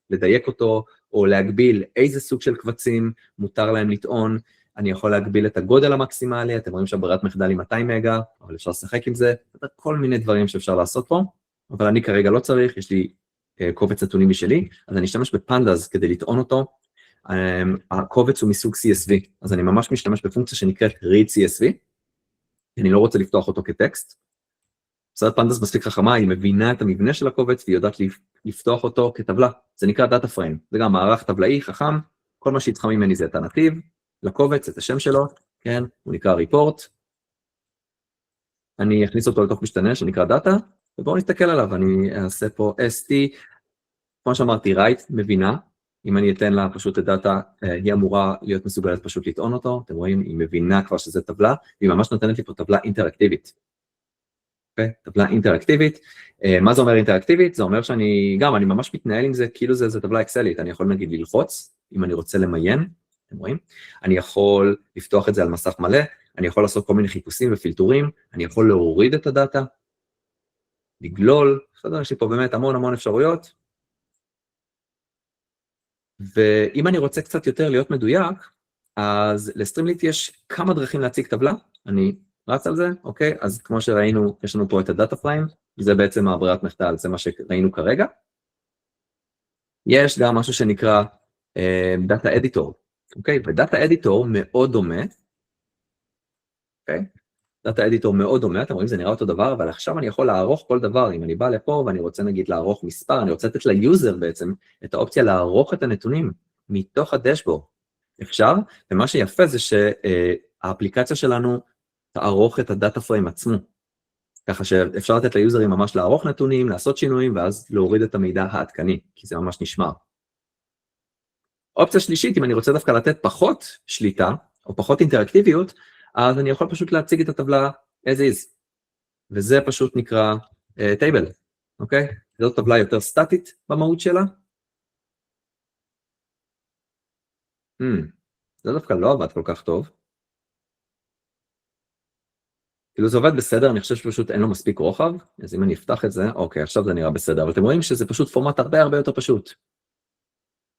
לדייק אותו, או להגביל איזה סוג של קבצים מותר להם לטעון, אני יכול להגביל את הגודל המקסימלי, אתם רואים שברירת מחדל עם 200 מגה, אבל אפשר לשחק עם זה, כל מיני דברים שאפשר לעשות פה. אבל אני כרגע לא צריך, יש לי קובץ נתונים משלי, אז אני אשתמש בפנדס כדי לטעון אותו. הקובץ הוא מסוג CSV, אז אני ממש משתמש בפונקציה שנקראת read CSV, אני לא רוצה לפתוח אותו כטקסט. בסדר, פנדס מספיק חכמה, היא מבינה את המבנה של הקובץ, והיא יודעת לפתוח אותו כטבלה, זה נקרא דאטה פריים, זה גם מערך טבלאי חכם, כל מה שהיא צריכה ממני זה את הנתיב, לקובץ, את השם שלו, כן, הוא נקרא report, אני אכניס אותו לתוך משתנה שנקרא דאטה, ובואו נסתכל עליו, אני אעשה פה ST, כמו שאמרתי, write, מבינה, אם אני אתן לה פשוט את דאטה, היא אמורה להיות מסוגלת פשוט לטעון אותו, אתם רואים, היא מבינה כבר שזה טבלה, והיא ממש נותנת לי פה טבלה אינטראקטיבית. אוקיי? טבלה אינטראקטיבית, מה זה אומר אינטראקטיבית? זה אומר שאני, גם, אני ממש מתנהל עם זה, כאילו זה טבלה אקסלית, אני יכול נגיד ללחוץ, אם אני רוצה למיין, אתם רואים? אני יכול לפתוח את זה על מסך מלא, אני יכול לעשות כל מיני חיפושים ופילטורים, אני יכול להוריד את הדאטה, לגלול, בסדר, יש לי פה באמת המון אפשרויות, ואם אני רוצה קצת יותר להיות מדויק, אז לסטרימליט יש כמה דרכים להציג טבלה, אני רץ על זה, אוקיי? אז כמו שראינו, יש לנו פה את הדאטה פריים, זה בעצם הברירת מחדל, זה מה שראינו כרגע. יש גם משהו שנקרא דאטה אדיטור, אוקיי? ודאטה אדיטור מאוד דומה, אוקיי? דאטה אדיטור מאוד דומה, אתם רואים, זה נראה אותו דבר, אבל עכשיו אני יכול לערוך כל דבר, אם אני בא לפה ואני רוצה נגיד לערוך מספר, אני רוצה לתת ליוזר בעצם את האופציה לערוך את הנתונים מתוך הדשבורד. אפשר, ומה שיפה זה שהאפליקציה שלנו תערוך את הדאטה פריים עצמו, ככה שאפשר לתת ליוזרים ממש לערוך נתונים, לעשות שינויים, ואז להוריד את המידע העדכני, כי זה ממש נשמר. אופציה שלישית, אם אני רוצה דווקא לתת פחות שליטה, או פחות אינטראקטיביות, אז אני יכול פשוט להציג את הטבלה as is, וזה פשוט נקרא table, אוקיי? זאת טבלה יותר סטטית במהות שלה. זה דווקא לא עבד כל כך טוב. כאילו זה עובד בסדר, אני חושב שפשוט אין לו מספיק רוחב, אז אם אני אפתח את זה, אוקיי, עכשיו זה נראה בסדר, אבל אתם רואים שזה פשוט פורמט הרבה יותר פשוט.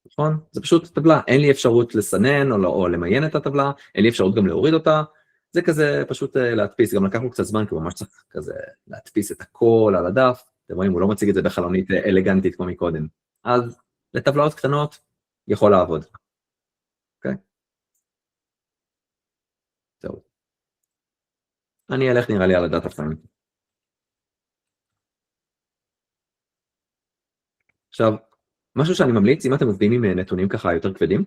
נכון? זה פשוט טבלה, אין לי אפשרות לסנן או למיין את הטבלה, אין לי אפשרות גם להוריד אותה, זה כזה פשוט להדפיס, גם לקחנו קצת זמן, כי ממש צריך כזה להדפיס את הכל על הדף, אתם רואים, הוא לא מציג את זה בחלונית אלגנטית כמו מקודם, אז לטבלאות קטנות יכול לעבוד. אוקיי? זהו. אני אלך נראה לי על הדאטה פריים. עכשיו, משהו שאני ממליץ, אם אתם עובדים עם נתונים ככה יותר כבדים,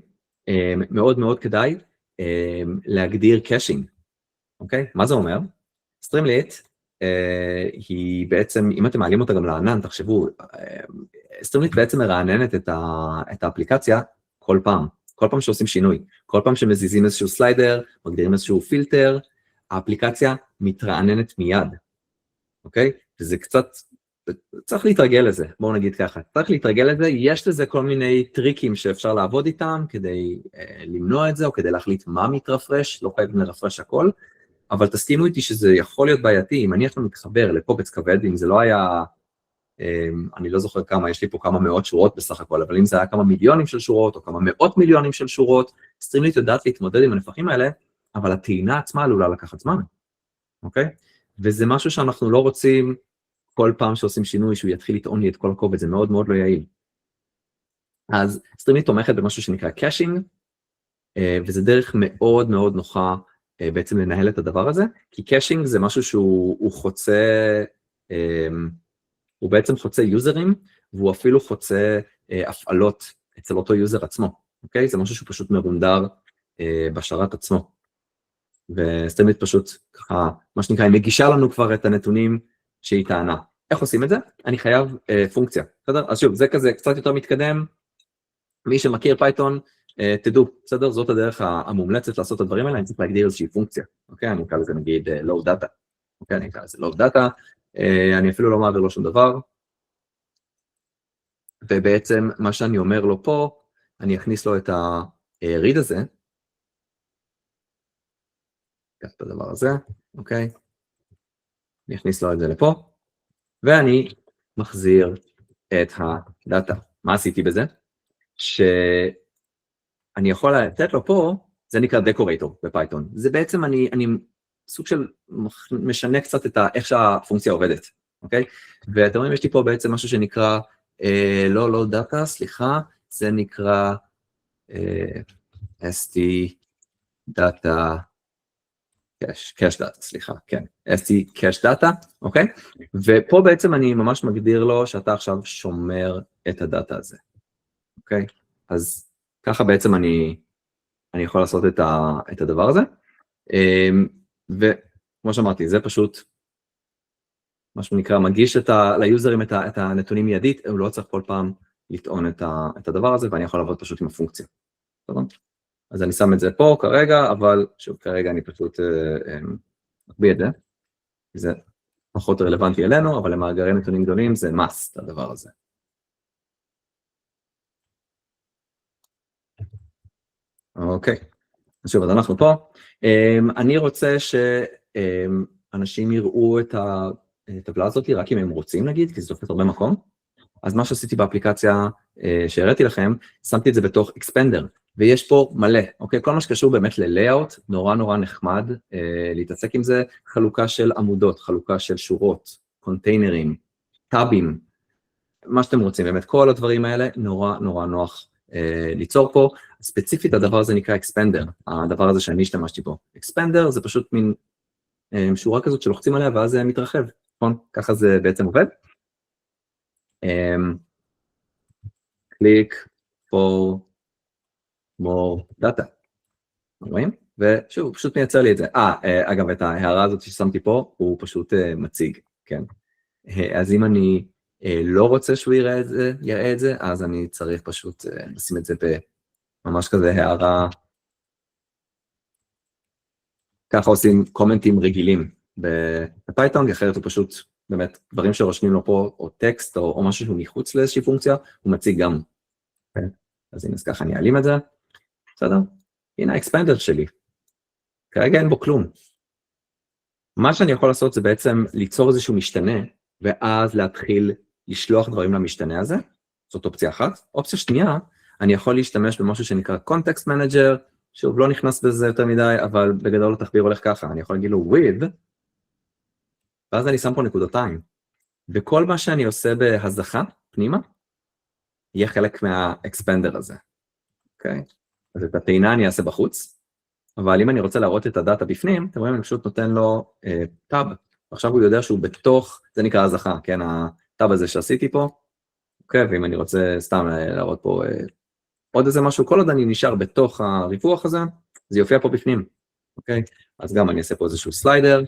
מאוד כדאי להגדיר קאשינג. אוקיי? מה זה אומר? סטרימליט היא בעצם, אם אתם מעלים אותה גם לענן, תחשבו, סטרימליט בעצם מרעננת את האפליקציה כל פעם. כל פעם שעושים שינוי, כל פעם שמזיזים איזשהו סליידר, מגדירים איזשהו פילטר, האפליקציה מתרעננת מיד, אוקיי? וזה קצת, צריך להתרגל לזה, בואו נגיד ככה, צריך להתרגל לזה, יש לזה כל מיני טריקים שאפשר לעבוד איתם, כדי למנוע את זה, או כדי להחליט מה מתרפרש, לא חייבים לרפרש הכל, אבל תסכימו איתי שזה יכול להיות בעייתי, אם אני עכשיו מתחבר לקובץ כבד, אם זה לא היה, אני לא זוכר כמה, יש לי פה כמה מאות שורות בסך הכל, אבל אם זה היה כמה מיליונים של שורות, או כמה מאות מיליונים של שורות, סטרימליט יודעת להתמודד עם הנפחים האלה, אבל הטעינה עצמה עלולה לקחת זמן, אוקיי? וזה משהו שאנחנו לא רוצים כל פעם שעושים שינוי, שהוא יתחיל לטעון לי את כל הקובץ, זה מאוד מאוד לא יעיל. אז סטרימליט תומכת במשהו שנקרא קאשינג, וזה דרך מאוד מאוד נוחה, בעצם לנהל את הדבר הזה, כי קאשינג זה משהו שהוא חוצה, הוא בעצם חוצה יוזרים, והוא אפילו חוצה הפעלות אצל אותו יוזר עצמו, אוקיי? זה משהו שהוא פשוט מרונדר בשרת עצמו. וסטרימליט פשוט ככה, מה שנקרא, היא מגישה לנו כבר את הנתונים שהיא טענה. איך עושים את זה? אני חייב פונקציה, בסדר? אז שוב, זה כזה קצת יותר מתקדם, מי שמכיר פייתון, תדעו, בסדר? זאת הדרך המומלצת לעשות את הדברים האלה, אני צריך להגדיר איזושהי פונקציה, אוקיי? אני אקרא לזה נגיד load data, אוקיי? אני אקרא לזה load data, אני אפילו לא מעביר לו שום דבר, ובעצם מה שאני אומר לו פה, אני אכניס לו את ה-read הזה, את הדבר הזה, אוקיי? אני אכניס לו את זה לפה, ואני מחזיר את הדאטה. מה עשיתי בזה? שאני יכול לתת לו פה, זה נקרא דקורייטור בפייתון. זה בעצם אני סוג של משנה קצת את איך שהפונקציה עובדת, אוקיי? ואתם רואים, יש לי פה בעצם משהו שנקרא, לא דאטה, סליחה, זה נקרא ST דאטה, cache data, סליחה, כן, ST cache data, אוקיי? ופה בעצם אני ממש מגדיר לו שאתה עכשיו שומר את הדאטה הזה, אוקיי? אז ככה בעצם אני יכול לעשות את הדבר הזה, וכמו שאמרתי, זה פשוט מה שנקרא, מגיש ליוזרים את הנתונים מיידית, הוא לא צריך כל פעם לטעון את הדבר הזה, ואני יכול לעבוד פשוט עם הפונקציה, טוב? אז אני שם את זה פה כרגע, אבל שוב, כרגע אני פשוט מקביא את זה, זה פחות רלוונטי אלינו, אבל למאגרי נתונים גדולים זה must, הדבר הזה. אוקיי, אז שוב, אז אנחנו פה. אני רוצה שאנשים יראו את הטבלה הזאת, רק אם הם רוצים נגיד, כי זה תופס הרבה מקום. אז מה שעשיתי באפליקציה שהראיתי לכם, שמתי את זה בתוך Expander, ויש פה מלא, אוקיי? כל מה שקשור באמת ל-layout, נורא נורא נחמד להתעסק עם זה, חלוקה של עמודות, חלוקה של שורות, קונטיינרים, טאבים, מה שאתם רוצים, באמת כל הדברים האלה נורא נורא נוח ליצור פה, ספציפית הדבר הזה נקרא Expander, הדבר הזה שאני השתמשתי בו. Expander זה פשוט מין שורה כזאת שלוחצים עליה ואז זה מתרחב, נכון? ככה זה בעצם עובד. click for more data, רואים? ושוב, הוא פשוט מייצר לי את זה. אגב, את ההערה הזאת ששמתי פה, הוא פשוט מציג, כן. אז אם אני לא רוצה שהוא יראה את זה, אז אני צריך פשוט לשים את זה בממש כזה הערה, ככה עושים קומנטים רגילים בפייתון, אחרת הוא פשוט, באמת, דברים שרושמים לו פה, או טקסט, או משהו שהוא מחוץ לאיזושהי פונקציה, הוא מציג גם. אז הנה, אז ככה אני אעלים את זה. בסדר? הנה האקספנדר שלי. כרגע אין בו כלום. מה שאני יכול לעשות זה בעצם ליצור איזשהו משתנה, ואז להתחיל לשלוח דברים למשתנה הזה. זאת אופציה אחת. אופציה שנייה, אני יכול להשתמש במשהו שנקרא Context Manager, שוב, לא נכנס בזה יותר מדי, אבל בגדול התחביר הולך ככה. אני יכול להגיד לו with, ואז אני שם פה נקודתיים. וכל מה שאני עושה בהזחה פנימה, יהיה חלק מהאקספנדר הזה. אוקיי? אז את הטעינה אני אעשה בחוץ, אבל אם אני רוצה להראות את הדאטה בפנים, אתם רואים, אני פשוט נותן לו טאב, עכשיו הוא יודע שהוא בתוך, זה נקרא הזחה, כן, הטאב הזה שעשיתי פה, אוקיי, ואם אני רוצה סתם להראות פה עוד איזה משהו, כל עוד אני נשאר בתוך הריווח הזה, זה יופיע פה בפנים, אוקיי, אז גם אני אעשה פה איזשהו סליידר,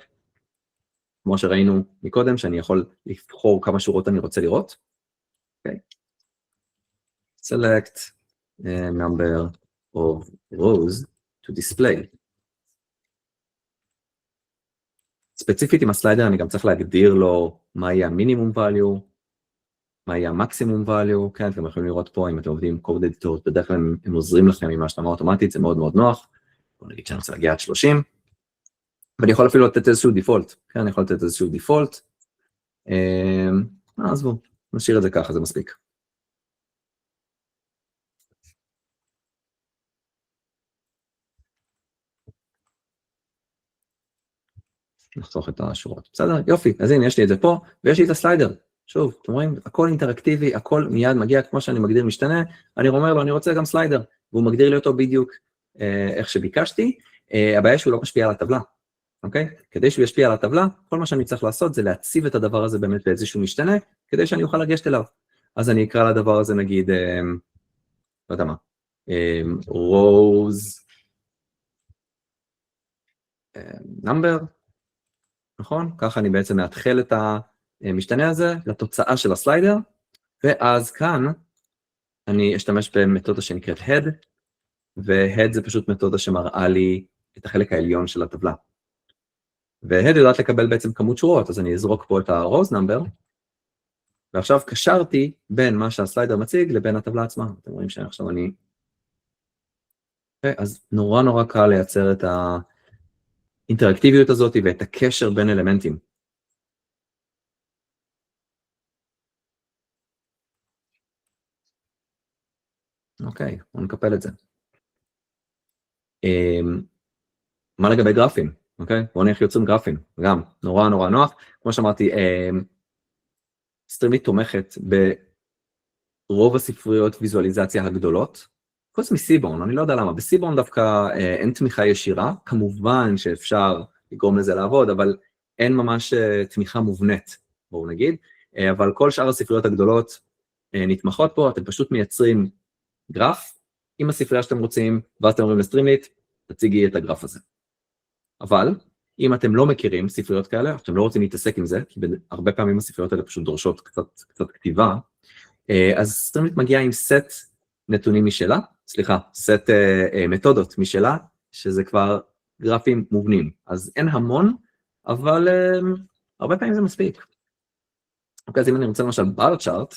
כמו שראינו מקודם, שאני יכול לבחור כמה שורות אני רוצה לראות, אוקיי, select number of rows to display. ספציפית עם הסליידר אני גם צריך להגדיר לו מה יהיה המינימום value, מה יהיה המקסימום value, כן, אתם יכולים לראות פה אם אתם עובדים עם code editor, בדרך כלל הם עוזרים לכם עם ההשלמה אוטומטית, זה מאוד מאוד נוח, בוא נגיד שאני רוצה להגיע עד 30, ואני יכול אפילו לתת איזשהו default, כן, אני יכול לתת איזשהו default, אז בואו, נשאיר את זה ככה, זה מספיק. נחסוך את השורות, בסדר? יופי, אז הנה יש לי את זה פה, ויש לי את הסליידר, שוב, אתם רואים, הכל אינטראקטיבי, הכל מיד מגיע כמו שאני מגדיר משתנה, אני אומר לו, אני רוצה גם סליידר, והוא מגדיר לי אותו בדיוק איך שביקשתי, הבעיה שהוא לא משפיע על הטבלה, אוקיי? כדי שהוא ישפיע על הטבלה, כל מה שאני צריך לעשות זה להציב את הדבר הזה באמת באיזשהו משתנה, כדי שאני אוכל לגשת אליו. אז אני אקרא לדבר הזה נגיד, לא יודע מה, rows number, נכון? ככה אני בעצם מאתחל את המשתנה הזה לתוצאה של הסליידר, ואז כאן אני אשתמש במתודה שנקראת head, ו-head זה פשוט מתודה שמראה לי את החלק העליון של הטבלה. ו-head יודעת לקבל בעצם כמות שורות, אז אני אזרוק פה את ה-rows number, ועכשיו קשרתי בין מה שהסליידר מציג לבין הטבלה עצמה. אתם רואים שעכשיו אני... אז נורא נורא קל לייצר את האינטראקטיביות הזאת ואת הקשר בין אלמנטים. אוקיי, בואו נקפל את זה. מה לגבי גרפים? אוקיי? בואו נראה איך יוצרים גרפים. גם נורא נורא נוח. כמו שאמרתי, סטרימית תומכת ברוב הספריות ויזואליזציה הגדולות. חוץ מסיבון, אני לא יודע למה. בסיבון דווקא אין תמיכה ישירה. כמובן שאפשר לגרום לזה לעבוד, אבל אין ממש תמיכה מובנית, בואו נגיד. אבל כל שאר הספריות הגדולות נתמכות פה. אתם פשוט מייצרים גרף עם הספרייה שאתם רוצים, ואז אתם אומרים לסטרימית, תציגי את הגרף הזה. אבל, אם אתם לא מכירים ספריות כאלה, אתם לא רוצים להתעסק עם זה, כי הרבה פעמים הספריות האלה פשוט דורשות קצת כתיבה, אז סטרימית מגיעה עם סט נתונים משלה, סט מתודות משלה, שזה כבר גרפים מובנים. אז אין המון, אבל הרבה פעמים זה מספיק. אוקיי, אז אם אני רוצה למשל בר צ'ארט,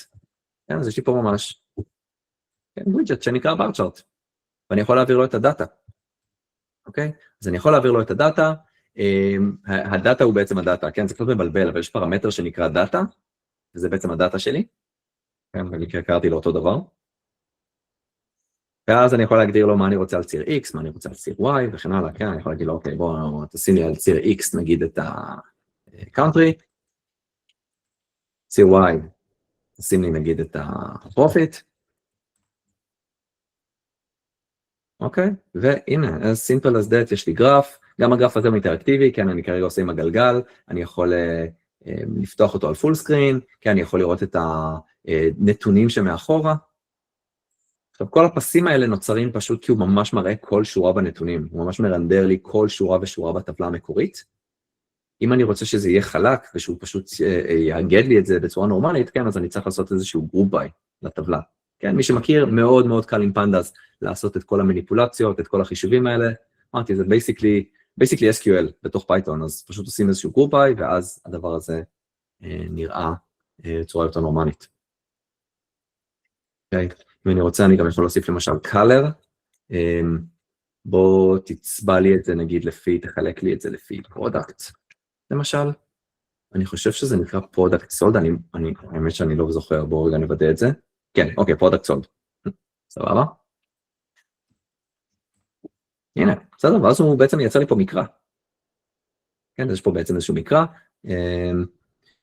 אז יש לי פה ממש ווידג'ט שנקרא בר צ'ארט, ואני יכול להעביר לו את הדאטה. אוקיי? אז אני יכול להעביר לו את הדאטה, הדאטה הוא בעצם הדאטה, כן? זה קצת מבלבל, אבל יש פרמטר שנקרא דאטה, וזה בעצם הדאטה שלי, כן? ואני קראתי לו אותו דבר. ואז אני יכול להגדיר לו מה אני רוצה על ציר X, מה אני רוצה על ציר Y, וכן הלאה, כן? אני יכול להגיד לו, אוקיי, בוא תשים לי על ציר X, נגיד את ה-country, ציר Y, תשים לי נגיד את ה-profit, אוקיי? והנה, as simple as that, יש לי גרף, גם הגרף הזה הוא אינטראקטיבי, כן, אני כרגע עושה עם הגלגל, אני יכול לפתוח אותו על פול סקרין, כן, אני יכול לראות את הנתונים שמאחורה. עכשיו, כל הפסים האלה נוצרים פשוט כי הוא ממש מראה כל שורה בנתונים, הוא ממש מרנדר לי כל שורה ושורה בטבלה המקורית. אם אני רוצה שזה יהיה חלק, ושהוא פשוט יאגד לי את זה בצורה נורמלית, כן, אז אני צריך לעשות איזשהו גרופ ביי לטבלה. כן, מי שמכיר, מאוד מאוד קל עם פנדס לעשות את כל המניפולציות, את כל החישובים האלה. אמרתי, זה basically SQL בתוך פייתון, אז פשוט עושים איזשהו גרופ ביי, ואז הדבר הזה נראה בצורה יותר נורמלית. אוקיי, אם אני רוצה, אני גם יכול להוסיף למשל color, בוא תצבע לי את זה, נגיד תחלק לי את זה לפי product, למשל. אני חושב שזה נקרא product sold, האמת שאני לא זוכר, בואו רגע נוודא את זה. כן, אוקיי, product sold. סבבה? הנה, בסדר, ואז הוא בעצם ייצר לי פה מקרא. כן, יש פה בעצם איזשהו מקרא.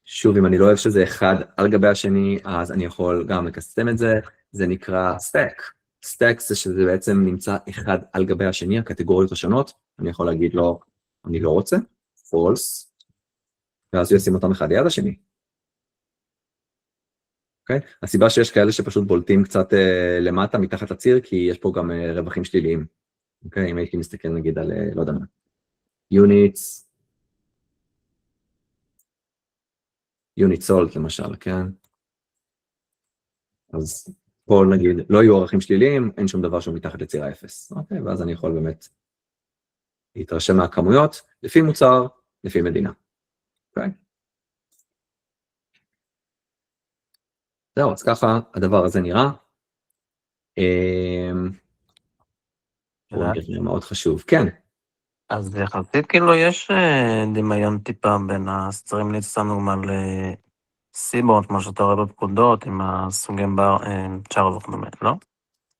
שוב, אם אני לא אוהב שזה אחד על גבי השני, אז אני יכול גם לקסטם את זה. זה נקרא stack. stack זה שזה בעצם נמצא אחד על גבי השני, הקטגוריות השונות. אני יכול להגיד לו, אני לא רוצה, false, ואז הוא ישים אותם אחד ליד השני. אוקיי? הסיבה שיש כאלה שפשוט בולטים קצת למטה מתחת לציר, כי יש פה גם רווחים שליליים. אוקיי? אם הייתי מסתכל נגיד על, לא יודע מה, unit sold למשל, כן? אז פה נגיד, לא יהיו ערכים שליליים, אין שום דבר שהוא מתחת לציר האפס. אוקיי, ואז אני יכול באמת להתרשם מהכמויות, לפי מוצר, לפי מדינה. אוקיי? זהו, אז ככה הדבר הזה נראה. מאוד חשוב, כן. אז יחסית כאילו יש דמיון טיפה בין הסטרימליץ שלנו על סיבון, כמו שאתה רואה בפקודות, עם הסוגים צ'אר וכדומה, לא?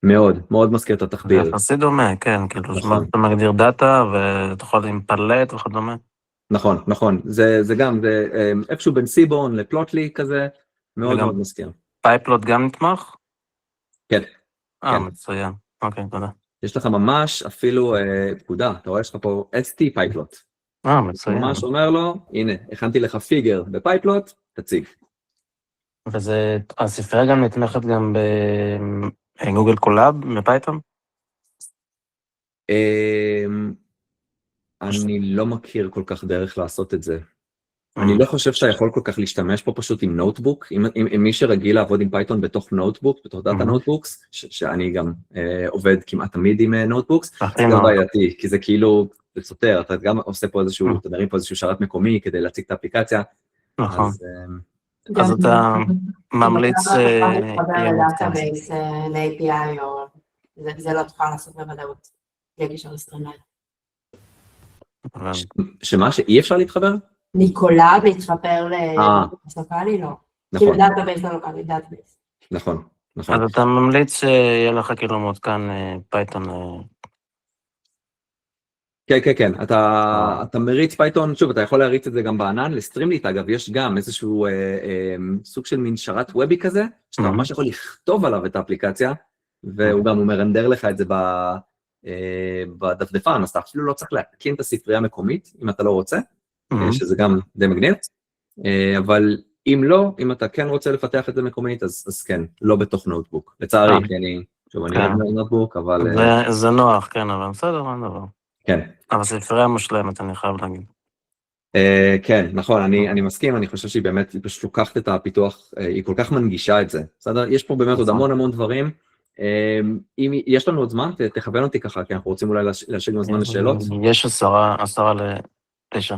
מאוד, מאוד מזכיר את זה התחביר. יחסית דומה, כן, כאילו, נכון. אתה מגדיר דאטה, ואתה יכול עם פלט וכדומה. נכון, נכון, זה גם, זה איפשהו בין סיבון לפלוטלי כזה, מאוד וגם מאוד מזכיר. פייפלוט גם נתמך? כן, כן. מצוין. אוקיי, תודה. יש לך ממש אפילו פקודה, אתה רואה, יש לך פה ST פייפלוט. מצוין. ממש אומר לו, הנה, הכנתי לך פיגר בפייפלוט, תציג. וזה, הספרייה גם נתמכת גם בגוגל קולאב, מפייתון? אני לא מכיר כל כך דרך לעשות את זה. אני לא חושב שאתה יכול כל כך להשתמש פה פשוט עם נוטבוק, עם מי שרגיל לעבוד עם פייתון בתוך נוטבוק, בתוך דאטה נוטבוקס, שאני גם עובד כמעט תמיד עם נוטבוקס, זה גם בעייתי, כי זה כאילו, זה סותר, אתה גם עושה פה איזשהו, אתה מרים פה איזשהו שרת מקומי כדי להציג את האפליקציה. נכון. אז אתה ממליץ... לדאטאבייס, ל-API, או זה לא תוכל לעשות בוודאות, בלי קשר לסטרימליין. שמה, שאי אפשר להתחבר? מקולאב להתחבר לדאטאבייס לוקלי? לא. נכון. כאילו דאטאבייס לא לוקלי, דאטאבייס. נכון, נכון. אז אתה ממליץ שיהיה לך כאילו מעודכן פייתון... כן, כן, כן, אתה מריץ פייתון, שוב, אתה יכול להריץ את זה גם בענן, לסטרימליט, אגב, יש גם איזשהו סוג של מין שרת וובי כזה, שאתה ממש יכול לכתוב עליו את האפליקציה, והוא גם מרנדר לך את זה בדפדפן, אז אתה אפילו לא צריך להתקין את הספרייה המקומית, אם אתה לא רוצה, שזה גם די מגניב, אבל אם לא, אם אתה כן רוצה לפתח את זה מקומית, אז כן, לא בתוך נוטבוק. לצערי, כי אני אוהב נוטבוק, אבל... זה נוח, כן, אבל בסדר, מה דבר. כן. אבל ספרייה מושלמת, אני חייב להגיד. כן, נכון, אני מסכים, אני חושב שהיא באמת, היא פשוט לוקחת את הפיתוח, היא כל כך מנגישה את זה, בסדר? יש פה באמת עוד המון דברים, אם יש לנו עוד זמן, תכוון אותי ככה, כי אנחנו רוצים אולי להשאיר גם זמן לשאלות. יש 10:50.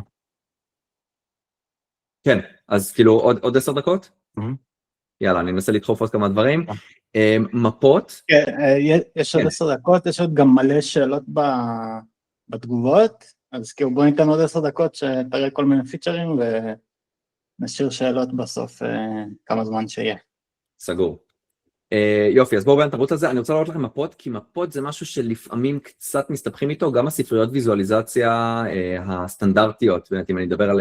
כן, אז כאילו עוד 10 דקות? יאללה, אני אנסה לדחוף עוד כמה דברים. מפות? יש עוד 10 דקות, יש עוד גם מלא שאלות בתגובות, אז כאילו בוא ניתן עוד 10 דקות שתראה כל מיני פיצ'רים, ונשאיר שאלות בסוף כמה זמן שיהיה. סגור. יופי, אז בואו בין תרוץ על זה, אני רוצה לראות לכם מפות, כי מפות זה משהו שלפעמים קצת מסתבכים איתו, גם הספריות ויזואליזציה הסטנדרטיות, באמת אם אני אדבר על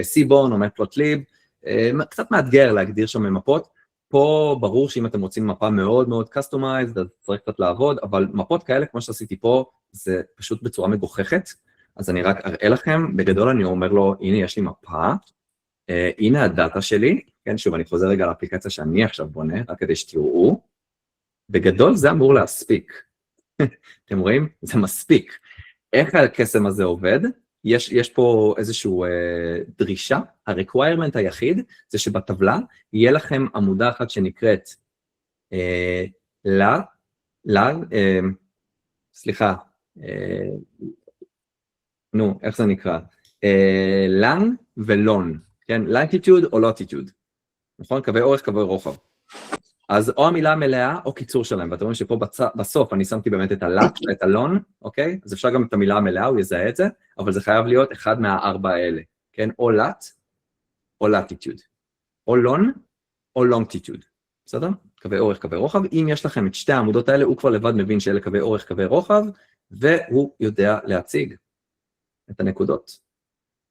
סיבון או מפלוטליב, קצת מאתגר להגדיר שם מפות, פה ברור שאם אתם רוצים מפה מאוד מאוד customized, אז צריך קצת לעבוד, אבל מפות כאלה, כמו שעשיתי פה, זה פשוט בצורה מגוחכת, אז אני רק אראה לכם, בגדול אני אומר לו, הנה יש לי מפה, הנה הדאטה שלי, כן, שוב, אני חוזר רגע לאפליקציה שאני עכשיו בונה, רק כדי שתראו, בגדול זה אמור להספיק, אתם רואים? זה מספיק. איך הקסם הזה עובד? יש פה איזושהי דרישה, ה-requirement היחיד, זה שבטבלה יהיה לכם עמודה אחת שנקראת סליחה, נו, איך זה נקרא? לן ולון, כן? לטיטוד או לוטיטוד, נכון? קווי אורך, קווי רוחב. אז או המילה המלאה או קיצור שלהם, ואתם רואים שפה בסוף אני שמתי באמת את הלט, את הלון, אוקיי? אז אפשר גם את המילה המלאה, הוא יזהה את זה, אבל זה חייב להיות אחד מהארבע האלה, כן? או לט, או לטיטוד, או לון, או לונגיטוד, בסדר? קווי אורך, קווי רוחב. אם יש לכם את שתי העמודות האלה, הוא כבר לבד מבין שאלה קווי אורך, קווי רוחב, והוא יודע להציג את הנקודות.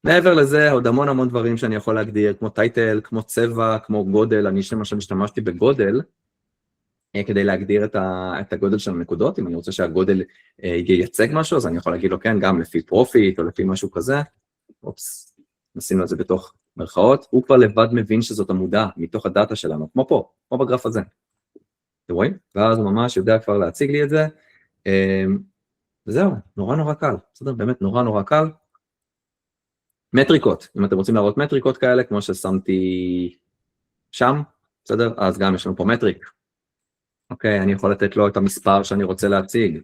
מעבר לזה, עוד המון דברים שאני יכול להגדיר, כמו טייטל, כמו צבע, כמו גודל, אני למשל השתמשתי בגודל, כדי להגדיר את הגודל של הנקודות, אם אני רוצה שהגודל ייצג משהו, אז אני יכול להגיד לו כן, גם לפי פרופיט, או לפי משהו כזה, אופס, נשים את זה בתוך מרכאות, הוא כבר לבד מבין שזאת עמודה, מתוך הדאטה שלנו, כמו פה, כמו בגרף הזה, אתם רואים? ואז הוא ממש יודע כבר להציג לי את זה, וזהו, נורא קל, בסדר? באמת נורא קל, מטריקות, אם אתם רוצים להראות מטריקות כאלה, כמו ששמתי שם, בסדר? אז גם יש לנו פה מטריק. אוקיי, אני יכול לתת לו את המספר שאני רוצה להציג.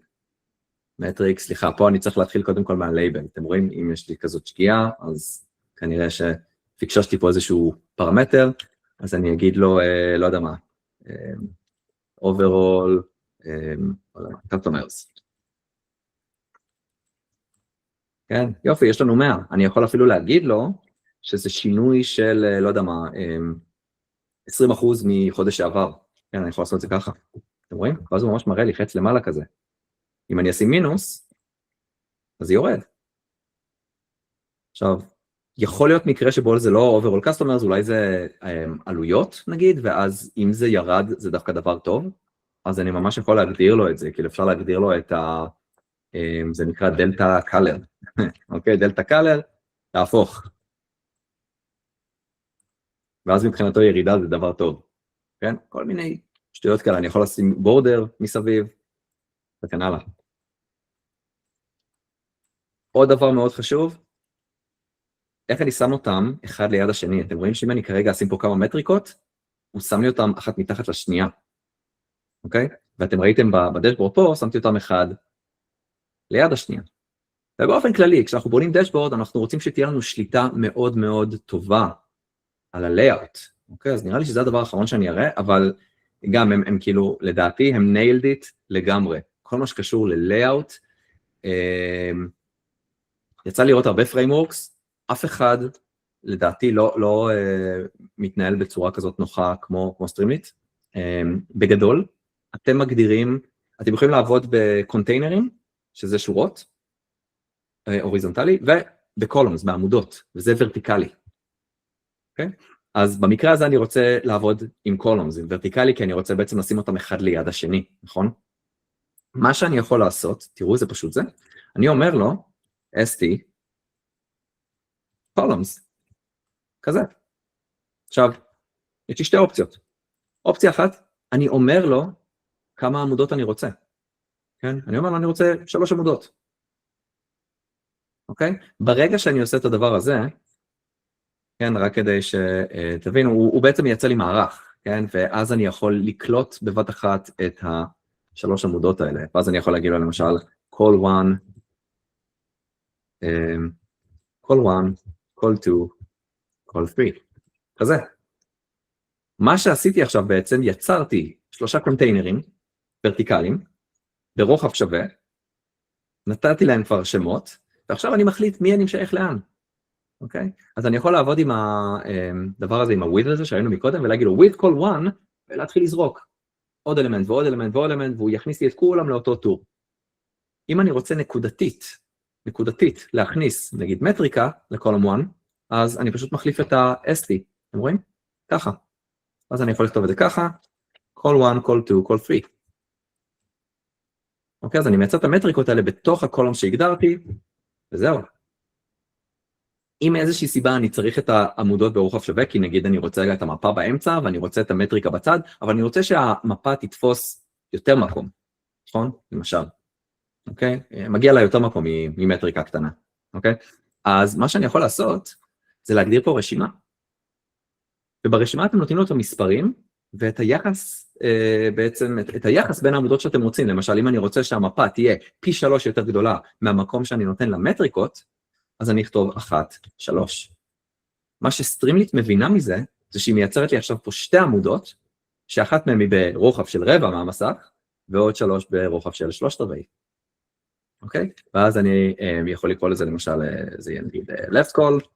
מטריקס, סליחה, פה אני צריך להתחיל קודם כל מהלייבל. אתם רואים, אם יש לי כזאת שגיאה, אז כנראה שפיקששתי פה איזשהו פרמטר, אז אני אגיד לו, לא יודע מה, overall, customers. כן, יופי, יש לנו 100. אני יכול אפילו להגיד לו שזה שינוי של, לא יודע מה, 20% מחודש שעבר. כן, אני יכול לעשות את זה ככה. אתם רואים? ואז הוא ממש מראה לי חץ למעלה כזה. אם אני אשים מינוס, אז זה יורד. עכשיו, יכול להיות מקרה שבו זה לא overall customers, אולי זה עלויות נגיד, ואז אם זה ירד, זה דווקא דבר טוב, אז אני ממש יכול להגדיר לו את זה, כאילו אפשר להגדיר לו את זה נקרא דלטה קלר, אוקיי, דלטה קלר, להפוך. ואז מבחינתו ירידה זה דבר טוב, כן? כל מיני שטויות כאלה, אני יכול לשים בורדר מסביב, וכן הלאה. עוד דבר מאוד חשוב, איך אני שם אותם אחד ליד השני? אתם רואים שאם אני כרגע אשים פה כמה מטריקות, הוא שם לי אותם אחת מתחת לשנייה, אוקיי? ואתם ראיתם בדשבורד פה, שמתי אותם אחד ליד השנייה. ובאופן כללי, כשאנחנו בונים דשבורד, אנחנו רוצים שתהיה לנו שליטה מאוד מאוד טובה על ה-layout, אוקיי? אז נראה לי שזה הדבר האחרון שאני אראה, אבל גם הם כאילו, לדעתי, הם nailed it לגמרי. כל מה שקשור ל-layout, יצא לראות הרבה frameworks, אף אחד, לדעתי, לא מתנהל בצורה כזאת נוחה כמו סטרימליט. בגדול, אתם מגדירים, אתם יכולים לעבוד בקונטיינרים, שזה שורות, הוריזונטלי, ובקולומס, בעמודות, וזה ורטיקלי. אוקיי? אז במקרה הזה אני רוצה לעבוד עם קולומס, עם ורטיקלי, כי אני רוצה בעצם לשים אותם אחד ליד השני, נכון? מה שאני יכול לעשות, תראו, זה פשוט זה, אני אומר לו, ST, columns, כזה. עכשיו, יש לי שתי אופציות. אופציה אחת, אני אומר לו כמה עמודות אני רוצה. כן? אני אומר לו, אני רוצה 3 עמודות. אוקיי? ברגע שאני עושה את הדבר הזה, כן, רק כדי שתבינו, הוא בעצם מייצר לי מערך, כן? ואז אני יכול לקלוט בבת אחת את 3 עמודות האלה. ואז אני יכול להגיד לו למשל, call 1, call 2, call 3, כזה. מה שעשיתי עכשיו בעצם, יצרתי 3 קונטיינרים ורטיקליים, ברוחב שווה, נתתי להם כבר שמות, ועכשיו אני מחליט מי אני שייך לאן, אוקיי? אז אני יכול לעבוד עם הדבר הזה, עם ה-with הזה שהיינו מקודם, ולהגיד לו with call 1, ולהתחיל לזרוק עוד אלמנט ועוד אלמנט ועוד אלמנט, והוא יכניס לי את כולם לאותו טור. אם אני רוצה נקודתית להכניס, נגיד מטריקה לקולום 1, אז אני פשוט מחליף את ה-ST, אתם רואים? ככה. אז אני יכול לכתוב את זה ככה, call 1, call 2, call 3. אוקיי, אז אני מייצר את המטריקות האלה בתוך הקולום שהגדרתי, וזהו. אם מאיזושהי סיבה אני צריך את העמודות ברוחב שווה, כי נגיד אני רוצה את המפה באמצע, ואני רוצה את המטריקה בצד, אבל אני רוצה שהמפה תתפוס יותר מקום, נכון? למשל. אוקיי? מגיע לה יותר מקום ממטריקה קטנה, אוקיי? אז מה שאני יכול לעשות, זה להגדיר פה רשימה. וברשימה אתם נותנים לו את המספרים, ואת היחס, בעצם, את היחס בין העמודות שאתם רוצים. למשל, אם אני רוצה שהמפה תהיה פי 3 יותר גדולה מהמקום שאני נותן למטריקות, אז אני אכתוב 1, 3. מה שסטרימליט מבינה מזה, זה שהיא מייצרת לי עכשיו פה 2 עמודות, שאחת מהן היא ברוחב של רבע מהמסך, ועוד 3 ברוחב של 3/4. אוקיי? ואז אני יכול לקרוא לזה, למשל, זה יהיה נגיד left call,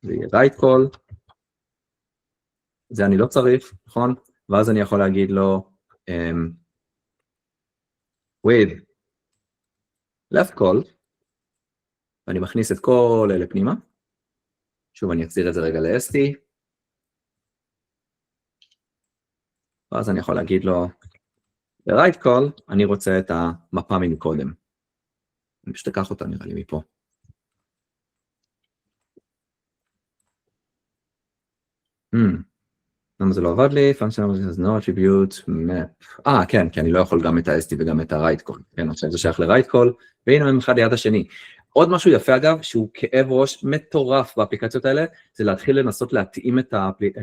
זה יהיה right call, זה אני לא צריך, נכון? ואז אני יכול להגיד לו, with left call, ואני מכניס את כל אלה פנימה, שוב אני אחזיר את זה רגע ל-ST, ואז אני יכול להגיד לו, ב-right call, אני רוצה את המפה מקודם. אני פשוט אקח אותה נראה לי מפה. למה זה לא עבד לי? Functional has no attribute map. כן, כי אני לא יכול גם את ה-ST וגם את ה-right call. כן, עכשיו זה שייך ל-right call, והנה הם אחד ליד השני. עוד משהו יפה אגב, שהוא כאב ראש מטורף באפליקציות האלה, זה להתחיל לנסות להתאים את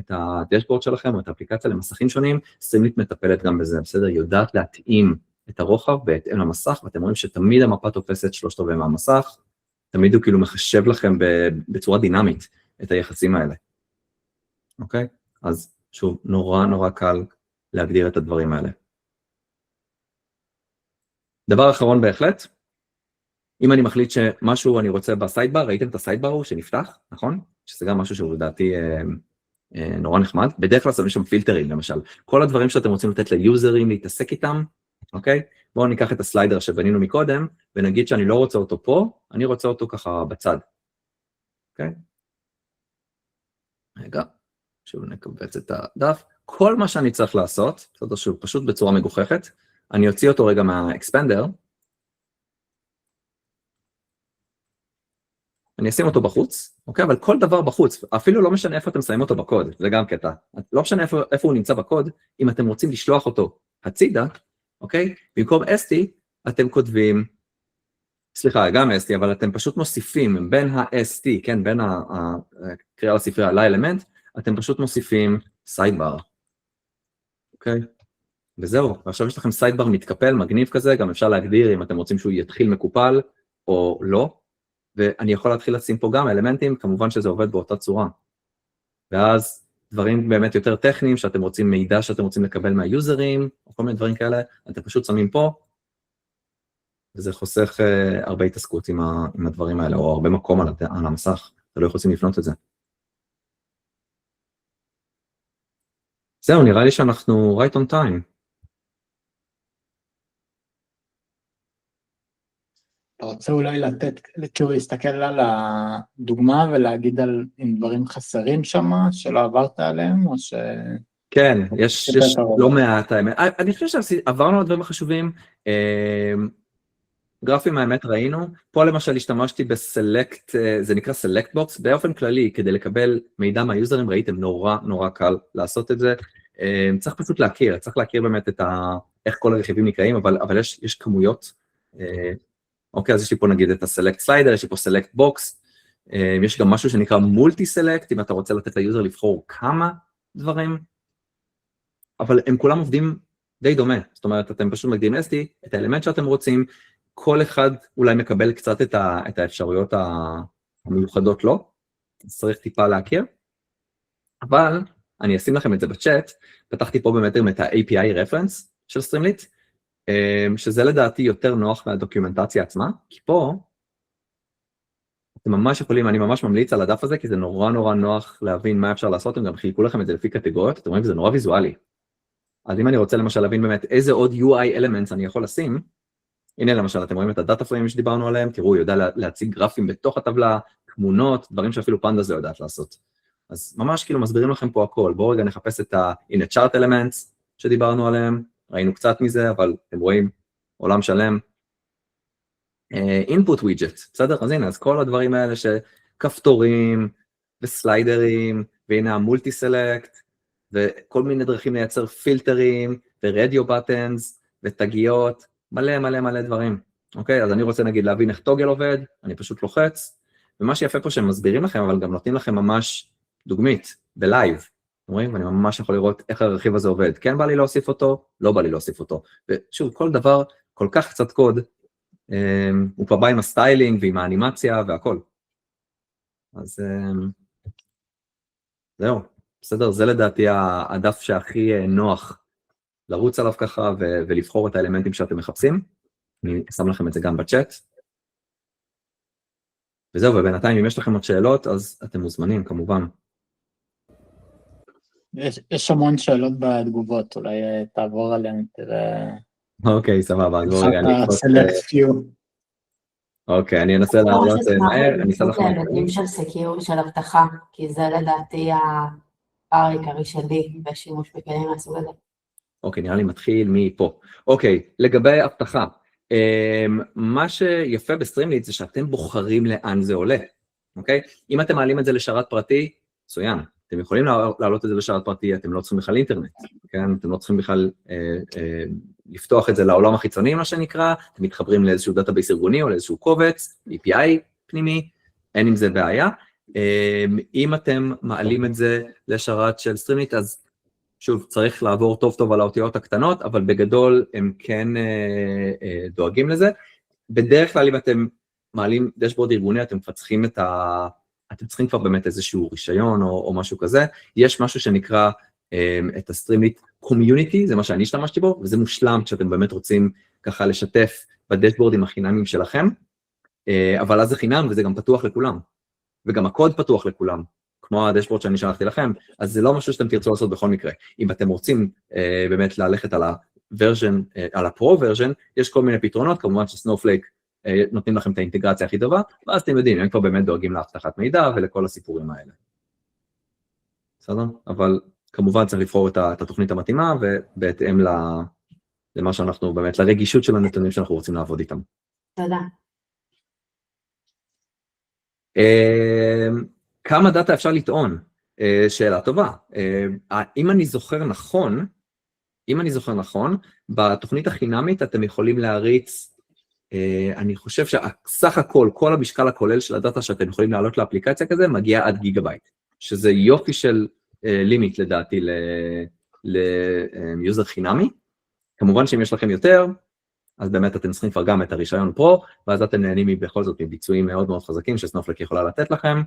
הדשבורד שלכם, או את האפליקציה למסכים שונים, סטרימליט מטפלת גם בזה, בסדר? יודעת להתאים את הרוחב בהתאם למסך, ואתם רואים שתמיד המפה תופסת 3/4 מהמסך, תמיד הוא כאילו מחשב לכם בצורה דינמית את היחסים האלה. אוקיי? אז שוב, נורא קל להגדיר את הדברים האלה. דבר אחרון בהחלט, אם אני מחליט שמשהו אני רוצה בסיידבר, ראיתם את הסיידבר הוא שנפתח, נכון? שזה גם משהו שהוא לדעתי נורא נחמד. בדרך כלל שמים שם פילטרים למשל. כל הדברים שאתם רוצים לתת ליוזרים להתעסק איתם, אוקיי? בואו ניקח את הסליידר שבנינו מקודם, ונגיד שאני לא רוצה אותו פה, אני רוצה אותו ככה בצד. אוקיי? רגע, שוב נקבץ את הדף. כל מה שאני צריך לעשות, זאת שוב, פשוט בצורה מגוחכת, אני אוציא אותו רגע מהאקספנדר, אני אשים אותו בחוץ, אוקיי? אבל כל דבר בחוץ, אפילו לא משנה איפה אתם שמים אותו בקוד, זה גם קטע. לא משנה איפה הוא נמצא בקוד, אם אתם רוצים לשלוח אותו הצידה, אוקיי? במקום ST, אתם כותבים, סליחה, גם ST, אבל אתם פשוט מוסיפים בין ה-ST, כן, בין הקריאה לספרייה לאלמנט, אתם פשוט מוסיפים סיידבר, אוקיי? וזהו, ועכשיו יש לכם סיידבר מתקפל, מגניב כזה, גם אפשר להגדיר אם אתם רוצים שהוא יתחיל מקופל או לא, ואני יכול להתחיל לשים פה גם אלמנטים, כמובן שזה עובד באותה צורה. ואז דברים באמת יותר טכניים, שאתם רוצים מידע שאתם רוצים לקבל מהיוזרים, או כל מיני דברים כאלה, אתם פשוט שמים פה, וזה חוסך הרבה התעסקות עם הדברים האלה, או הרבה מקום על המסך, אתם לא יכולים לפנות את זה. זהו, נראה לי שאנחנו right on time. אתה רוצה אולי לתת, כאילו להסתכל על הדוגמה ולהגיד אם דברים חסרים שם, שלא עברת עליהם, או ש... כן, יש לא מעט האמת. אני חושב שעברנו על הדברים החשובים, גרפים האמת ראינו, פה למשל השתמשתי בסלקט, זה נקרא סלקט בוקס, באופן כללי, כדי לקבל מידע מהיוזרים, ראיתם נורא קל לעשות את זה, צריך פשוט להכיר, צריך להכיר באמת איך כל הרכיבים נקראים, אבל יש כמויות, אוקיי, אז יש לי פה נגיד את הסלקט סליידר, יש לי פה סלקט בוקס, יש גם משהו שנקרא מולטי סלקט, אם אתה רוצה לתת ליוזר לבחור כמה דברים, אבל הם כולם עובדים די דומה, זאת אומרת, אתם פשוט מגדירים ST, את האלמנט שאתם רוצים, כל אחד אולי מקבל קצת את האפשרויות המיוחדות לו, אז צריך טיפה להכיר, אבל אני אשים לכם את זה בצ'אט, פתחתי פה באמת את ה-API reference של סטרימליט, שזה לדעתי יותר נוח מהדוקומנטציה עצמה, כי פה אתם ממש יכולים, אני ממש ממליץ על הדף הזה, כי זה נורא נוח להבין מה אפשר לעשות, הם גם חילקו לכם את זה לפי קטגוריות, אתם רואים, זה נורא ויזואלי. אז אם אני רוצה למשל להבין באמת איזה עוד UI elements אני יכול לשים, הנה למשל, אתם רואים את הדאטה פריים שדיברנו עליהם, תראו, הוא יודע להציג גרפים בתוך הטבלה, תמונות, דברים שאפילו פנדה זה יודעת לעשות. אז ממש כאילו מסבירים לכם פה הכל, בואו רגע נחפש את הנה chart elements שדיברנו עליהם, ראינו קצת מזה, אבל אתם רואים עולם שלם. input widget, בסדר? אז הנה, אז כל הדברים האלה שכפתורים וסליידרים, והנה המולטי סלקט, וכל מיני דרכים לייצר פילטרים, ורדיו בטנס, ותגיות, מלא דברים. אוקיי? אז אני רוצה נגיד להבין איך טוגל עובד, אני פשוט לוחץ, ומה שיפה פה שהם מסבירים לכם, אבל גם נותנים לכם ממש דוגמית, בלייב. רואים? ואני ממש יכול לראות איך הרכיב הזה עובד. כן בא לי להוסיף אותו, לא בא לי להוסיף אותו. ושוב, כל דבר, כל כך קצת קוד, הוא כבר בא עם הסטיילינג ועם האנימציה והכל. אז זהו, בסדר, זה לדעתי הדף שהכי נוח לרוץ עליו ככה ולבחור את האלמנטים שאתם מחפשים. אני שם לכם את זה גם בצ'אט. וזהו, ובינתיים אם יש לכם עוד שאלות, אז אתם מוזמנים כמובן. יש המון שאלות בתגובות, אולי תעבור עליהן, תראה... אוקיי, סבבה, אז בואו רגע אני אקפוץ... אוקיי, אני אנסה לעלות מהר, אני אעשה לכם... היבטים של סקיור, של אבטחה, כי זה לדעתי העיקרי שלי בשימוש בכלים מהסוג הזה. אוקיי, נראה לי מתחיל מפה. אוקיי, לגבי אבטחה, מה שיפה בסטרימליט זה שאתם בוחרים לאן זה עולה, אוקיי? אם אתם מעלים את זה לשרת פרטי, מצוין. אתם יכולים להעלות את זה לשרת פרטי, אתם לא צריכים בכלל אינטרנט, כן? אתם לא צריכים בכלל לפתוח את זה לעולם החיצוני, מה שנקרא, אתם מתחברים לאיזשהו דאטאבייס ארגוני או לאיזשהו קובץ, API פנימי, אין עם זה בעיה. אם אתם מעלים את זה לשרת של סטרימליט, אז שוב, צריך לעבור טוב על האותיות הקטנות, אבל בגדול הם כן דואגים לזה. בדרך כלל אם אתם מעלים דשבורד ארגוני, אתם צריכים כבר באמת איזשהו רישיון או משהו כזה. יש משהו שנקרא את הסטרימליט קומיוניטי, זה מה שאני השתמשתי בו, וזה מושלם כשאתם באמת רוצים ככה לשתף בדשבורדים החינמיים שלכם, אבל אז זה חינם וזה גם פתוח לכולם, וגם הקוד פתוח לכולם, כמו הדשבורד שאני שלחתי לכם, אז זה לא משהו שאתם תרצו לעשות בכל מקרה. אם אתם רוצים באמת ללכת על הוורז'ן, על הפרו-וורז'ן, יש כל מיני פתרונות, כמובן שסנופלייק נותנים לכם את האינטגרציה הכי טובה, ואז אתם יודעים, הם כבר באמת דואגים לאבטחת מידע ולכל הסיפורים האלה. בסדר? אבל כמובן צריך לבחור את התוכנית המתאימה, ובהתאם למה שאנחנו באמת, לרגישות של הנתונים שאנחנו רוצים לעבוד איתם. תודה. כמה דאטה אפשר לטעון? שאלה טובה. אם אני זוכר נכון, בתוכנית החינמית אתם יכולים להריץ, אני חושב שהסך הכל, כל המשקל הכולל של הדאטה שאתם יכולים להעלות לאפליקציה כזה, מגיע עד גיגבייט, שזה יופי של לימיט לדעתי ליוזר חינמי. כמובן שאם יש לכם יותר, אז באמת אתם צריכים כבר גם את הרישיון פרו, ואז אתם נהנים בכל זאת מביצועים מאוד מאוד חזקים שסנופלייק יכולה לתת לכם,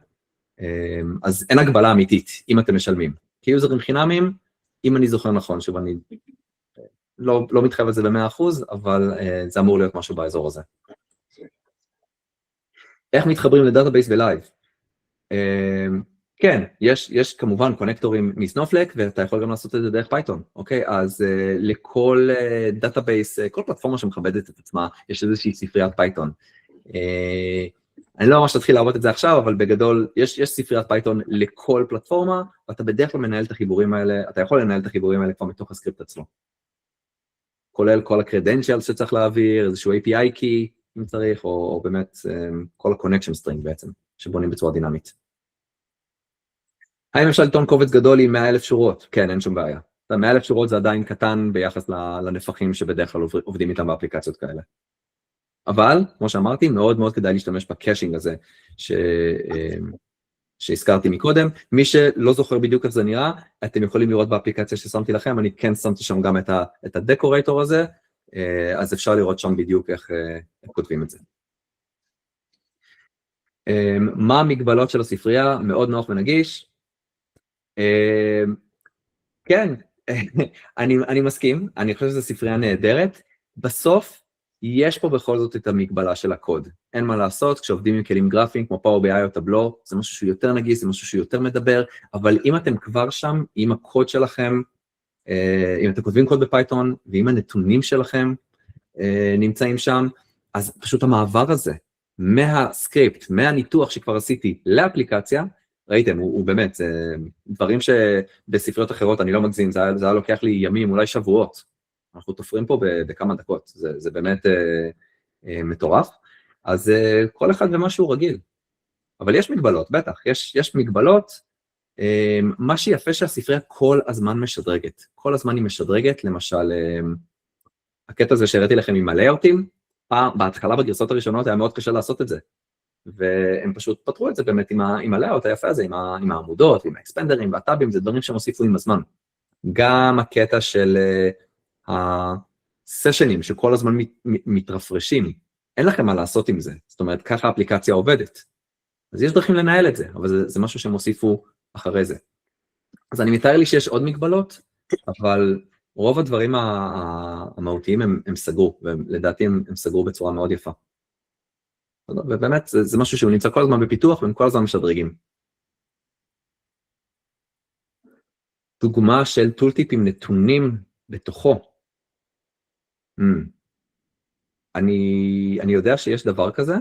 אז אין הגבלה אמיתית אם אתם משלמים. כיוזרים חינמיים, אם אני זוכר נכון, שוב אני לא מתחייב על זה ב100%, אבל זה אמור להיות משהו באזור הזה. איך מתחברים לדאטאבייס בלייב? כן, יש כמובן קונקטורים מסנופלייק, ואתה יכול גם לעשות את זה דרך פייתון, אוקיי? אז לכל דאטאבייס, כל פלטפורמה שמכבדת את עצמה, יש איזושהי ספריית פייתון. אני לא ממש תתחיל לעבוד את זה עכשיו, אבל בגדול, יש ספריית פייתון לכל פלטפורמה, ואתה בדרך כלל מנהל את החיבורים האלה, אתה יכול לנהל את החיבורים האלה כבר מתוך הסקריפט עצמו. כולל כל ה-credentials שצריך להעביר, איזשהו API key, אם צריך, או באמת כל ה-connection string בעצם, שבונים בצורה דינמית. האם אפשר לטעון קובץ גדול עם 100,000 שורות? כן, אין שום בעיה. 100,000 שורות זה עדיין קטן ביחס לנפחים שבדרך כלל עובדים איתם באפליקציות כאלה. אבל, כמו שאמרתי, מאוד מאוד כדאי להשתמש בקאשינג הזה שהזכרתי מקודם. מי שלא זוכר בדיוק איך זה נראה, אתם יכולים לראות באפליקציה ששמתי לכם, אני כן שמתי שם גם את הדקורייטור הזה, אז אפשר לראות שם בדיוק איך כותבים את זה. מה המגבלות של הספרייה? מאוד נוח ונגיש. כן, אני מסכים, אני חושב שזו ספרייה נהדרת. בסוף, יש פה בכל זאת את המגבלה של הקוד. אין מה לעשות, כשעובדים עם כלים גרפיים, כמו Power BI או טבלו, זה משהו שהוא יותר נגיש, זה משהו שהוא יותר מדבר, אבל אם אתם כבר שם, עם הקוד שלכם, אם אתם כותבים קוד בפייתון, ואם הנתונים שלכם נמצאים שם, אז פשוט המעבר הזה, מהסקריפט, מהניתוח שכבר עשיתי לאפליקציה, ראיתם, הוא באמת, דברים שבספריות אחרות אני לא מגזים, זה היה לוקח לי ימים, אולי שבועות. אנחנו תופרים פה בכמה דקות, זה באמת מטורף. אז כל אחד ומשהו רגיל. אבל יש מגבלות, בטח, יש מגבלות. מה שיפה שהספרייה כל הזמן משדרגת. כל הזמן היא משדרגת, למשל, הקטע הזה שהראיתי לכם עם הלייאוטים, בהתחלה בגרסות הראשונות היה מאוד קשה לעשות את זה. והם פשוט פתרו את זה באמת עם הלייאוט היפה הזה, עם העמודות, עם האקספנדרים והטאבים, זה דברים שהם הוסיפו עם הזמן. גם הקטע של הסשנים שכל הזמן מתרפרשים, אין לכם מה לעשות עם זה, זאת אומרת, ככה האפליקציה עובדת. אז יש דרכים לנהל את זה, אבל זה משהו שהם הוסיפו אחרי זה. אז אני מתאר לי שיש עוד מגבלות, אבל רוב הדברים המהותיים הם סגרו, ולדעתי הם סגרו בצורה מאוד יפה. ובאמת, זה משהו שהוא נמצא כל הזמן בפיתוח, והם כל הזמן משדרגים. דוגמה של טולטיפ עם נתונים בתוכו. אני יודע שיש דבר כזה,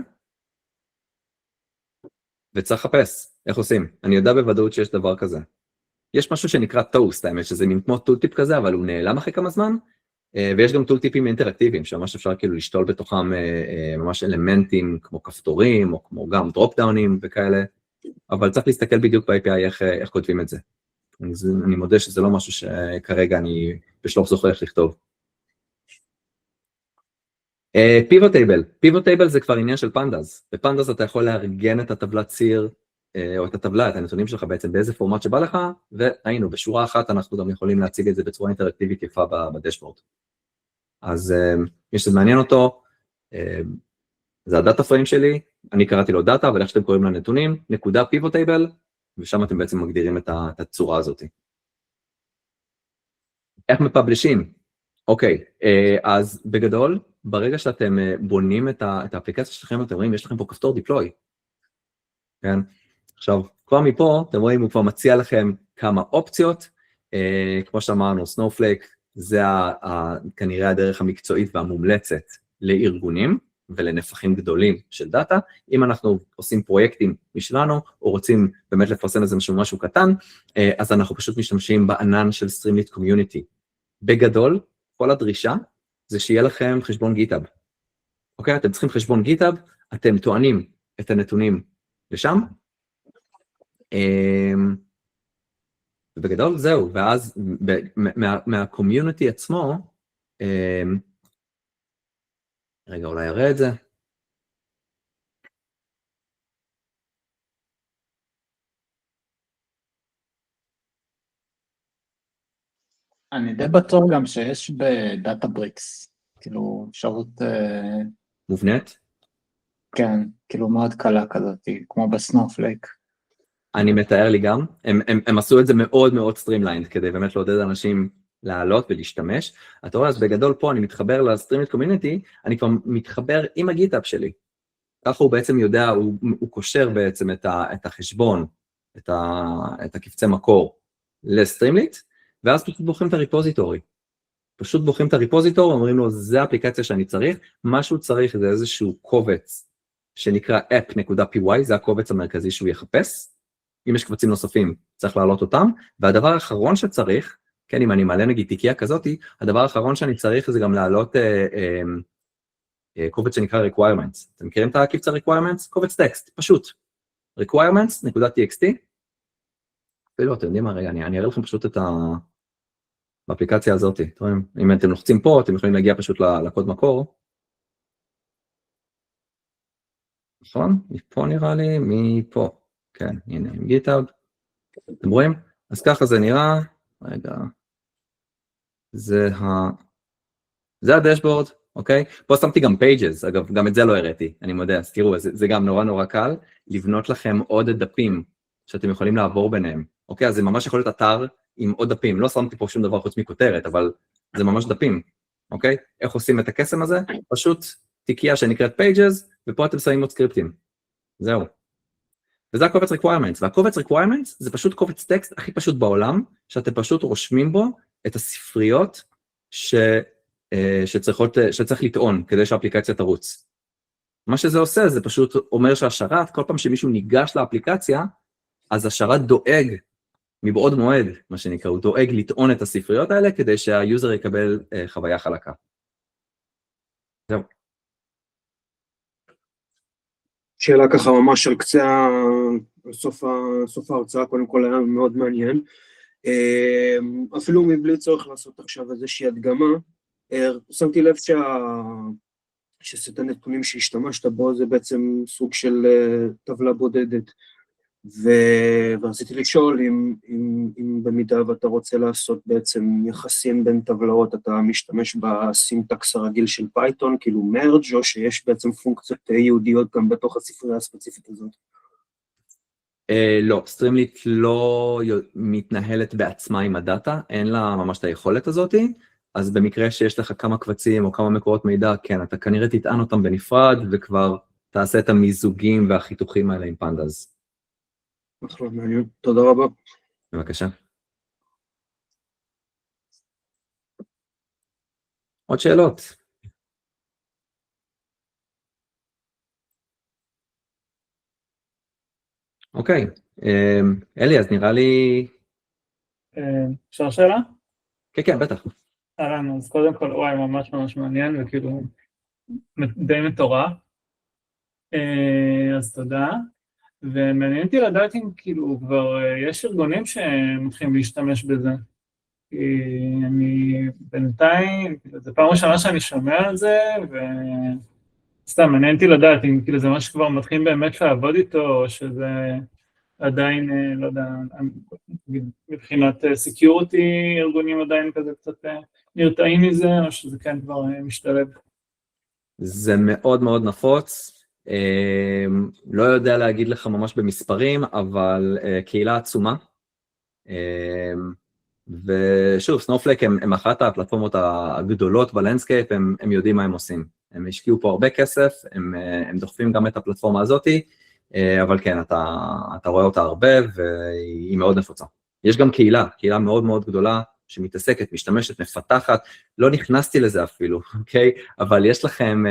וצריך לחפש, איך עושים? אני יודע בוודאות שיש דבר כזה. יש משהו שנקרא טוסט, האמת שזה מין כמו טולטיפ כזה, אבל הוא נעלם אחרי כמה זמן, ויש גם טולטיפים אינטראקטיביים, שממש אפשר כאילו לשתול בתוכם ממש אלמנטים כמו כפתורים, או כמו גם דרופ דאונים וכאלה, אבל צריך להסתכל בדיוק ב-API איך כותבים את זה. אני מודה שזה לא משהו שכרגע אני בשלוף זוכר איך לכתוב. פיבוט טייבל, פיבוט טייבל זה כבר עניין של פנדאז, בפנדאז אתה יכול לארגן את הטבלת ציר, או את הטבלה, את הנתונים שלך בעצם באיזה פורמט שבא לך, והיינו, בשורה אחת אנחנו גם יכולים להציג את זה בצורה אינטראקטיבית יפה בדשבורד. אז מי שזה מעניין אותו, זה הדאטה פריים שלי, אני קראתי לו דאטה, אבל איך שאתם קוראים לנתונים, נקודה פיבוט טייבל, ושם אתם בעצם מגדירים את הצורה הזאת. איך מפבלישים? אוקיי, אז בגדול, ברגע שאתם בונים את האפליקציה שלכם, אתם רואים, יש לכם פה כפתור deploy. כן? עכשיו, כבר מפה, אתם רואים, הוא כבר מציע לכם כמה אופציות, כמו שאמרנו, Snowflake, זה כנראה הדרך המקצועית והמומלצת לארגונים, ולנפחים גדולים של דאטה. אם אנחנו עושים פרויקטים משלנו, או רוצים באמת לפרסם איזה משהו קטן, אז אנחנו פשוט משתמשים בענן של Streamlit Community. בגדול, כל הדרישה זה שיהיה לכם חשבון GitHub. אוקיי? אתם צריכים חשבון GitHub, אתם טוענים את הנתונים לשם, ובגדול זהו, ואז מהקומיוניטי עצמו, רגע, אולי אראה את זה. אני די בטוח גם שיש בדאטאבריקס, כאילו אפשרות, מובנית? כן, כאילו מאוד קלה כזאת, כמו בסנופלייק. אני מתאר לי גם, הם עשו את זה מאוד מאוד סטרימליינד, כדי באמת לעודד אנשים לעלות ולהשתמש. אתה רואה, אז בגדול פה אני מתחבר לסטרימליינד קומיוניטי, אני כבר מתחבר עם הגיטאפ שלי. ככה הוא בעצם יודע, הוא קושר בעצם את החשבון, את הקבצי מקור לסטרימליינד, ואז פשוט בוחרים את הריפוזיטורי. פשוט בוחרים את הריפוזיטור, אומרים לו, זה האפליקציה שאני צריך, מה שהוא צריך זה איזשהו קובץ, שנקרא app.py, זה הקובץ המרכזי שהוא יחפש, אם יש קבצים נוספים, צריך להעלות אותם, והדבר האחרון שצריך, כן, אם אני מעלה נגיד תיקייה כזאת, הדבר האחרון שאני צריך זה גם להעלות קובץ שנקרא requirements. אתם מכירים את הקבץ ה-requirements? קובץ טקסט, פשוט. requirements.txt, אפילו, אתם יודעים מה, רגע, אני אראה לכם פשוט את באפליקציה הזאת, אם אתם לוחצים פה, אתם יכולים להגיע פשוט לקוד מקור. נכון? מפה נראה לי, מפה. כן, הנה, עם GitHub. אתם רואים? אז ככה זה נראה. רגע. זה הדשבורד, אוקיי? פה שמתי גם pages, אגב, גם את זה לא הראיתי, אני מודה, אז תראו, זה גם נורא נורא קל, לבנות לכם עוד דפים שאתם יכולים לעבור ביניהם. אוקיי, אז זה ממש יכול להיות אתר עם עוד דפים, לא שמתי פה שום דבר חוץ מכותרת, אבל זה ממש דפים, אוקיי? איך עושים את הקסם הזה? פשוט תיקייה שנקראת pages, ופה אתם שמים עוד סקריפטים. זהו. וזה הקובץ requirements, והקובץ requirements זה פשוט קובץ טקסט הכי פשוט בעולם, שאתם פשוט רושמים בו את הספריות שצריך לטעון כדי שהאפליקציה תרוץ. מה שזה עושה, זה פשוט אומר שהשרת, כל פעם שמישהו ניגש לאפליקציה, אז השרת דואג מבעוד מועד, מה שנקרא, הוא דואג לטעון את הספריות האלה, כדי שהיוזר יקבל חוויה חלקה. זהו. שאלה ככה ממש על קצה, סוף ההרצאה, קודם כל היה מאוד מעניין. אפילו מבלי צורך לעשות עכשיו איזושהי הדגמה, שמתי לב שסט הנתונים שהשתמשת בו זה בעצם סוג של טבלה בודדת, ורציתי לשאול אם במידה ואתה רוצה לעשות בעצם יחסים בין טבלאות, אתה משתמש בסינטקס הרגיל של פייתון, כאילו מרג' או שיש בעצם פונקציות ייעודיות גם בתוך הספרייה הספציפית הזאת? לא, סטרימליט לא מתנהלת בעצמה עם הדאטה, אין לה ממש את היכולת הזאת, אז במקרה שיש לך כמה קבצים או כמה מקורות מידע, כן, אתה כנראה תטען אותם בנפרד, וכבר תעשה את המיזוגים והחיתוכים האלה עם פנדאז. אחלה, מעניין. תודה רבה. בבקשה. עוד שאלות? אוקיי, אלי, אז נראה לי... אפשר שאלה? כן, כן, בטח. אהלן, אז קודם כל, וואי, ממש ממש מעניין, וכאילו די מטורף. אז תודה. ומעניין אותי לדעת אם כאילו כבר יש ארגונים שמתחילים להשתמש בזה. כי אני בינתיים, זו פעם ראשונה שאני שומע על זה, וסתם, מעניין אותי לדעת אם כאילו זה מה שכבר מתחילים באמת לעבוד איתו, או שזה עדיין, לא יודע, מבחינת סקיוריטי, ארגונים עדיין כזה קצת נרתעים מזה, או שזה כן כבר משתלב. זה מאוד מאוד נפוץ, לא יודע להגיד לך ממש במספרים, אבל קהילה עצומה, ושוב, סנופלייק הם אחת הפלטפורמות הגדולות בלנדסקייפ, הם יודעים מה הם עושים, הם השקיעו פה הרבה כסף, הם דוחפים גם את הפלטפורמה הזאת, אבל כן, אתה רואה אותה הרבה, והיא מאוד נפוצה. יש גם קהילה מאוד מאוד גדולה, שמתעסקת, משתמשת, מפתחת, לא נכנסתי לזה אפילו, אוקיי? אבל יש לכם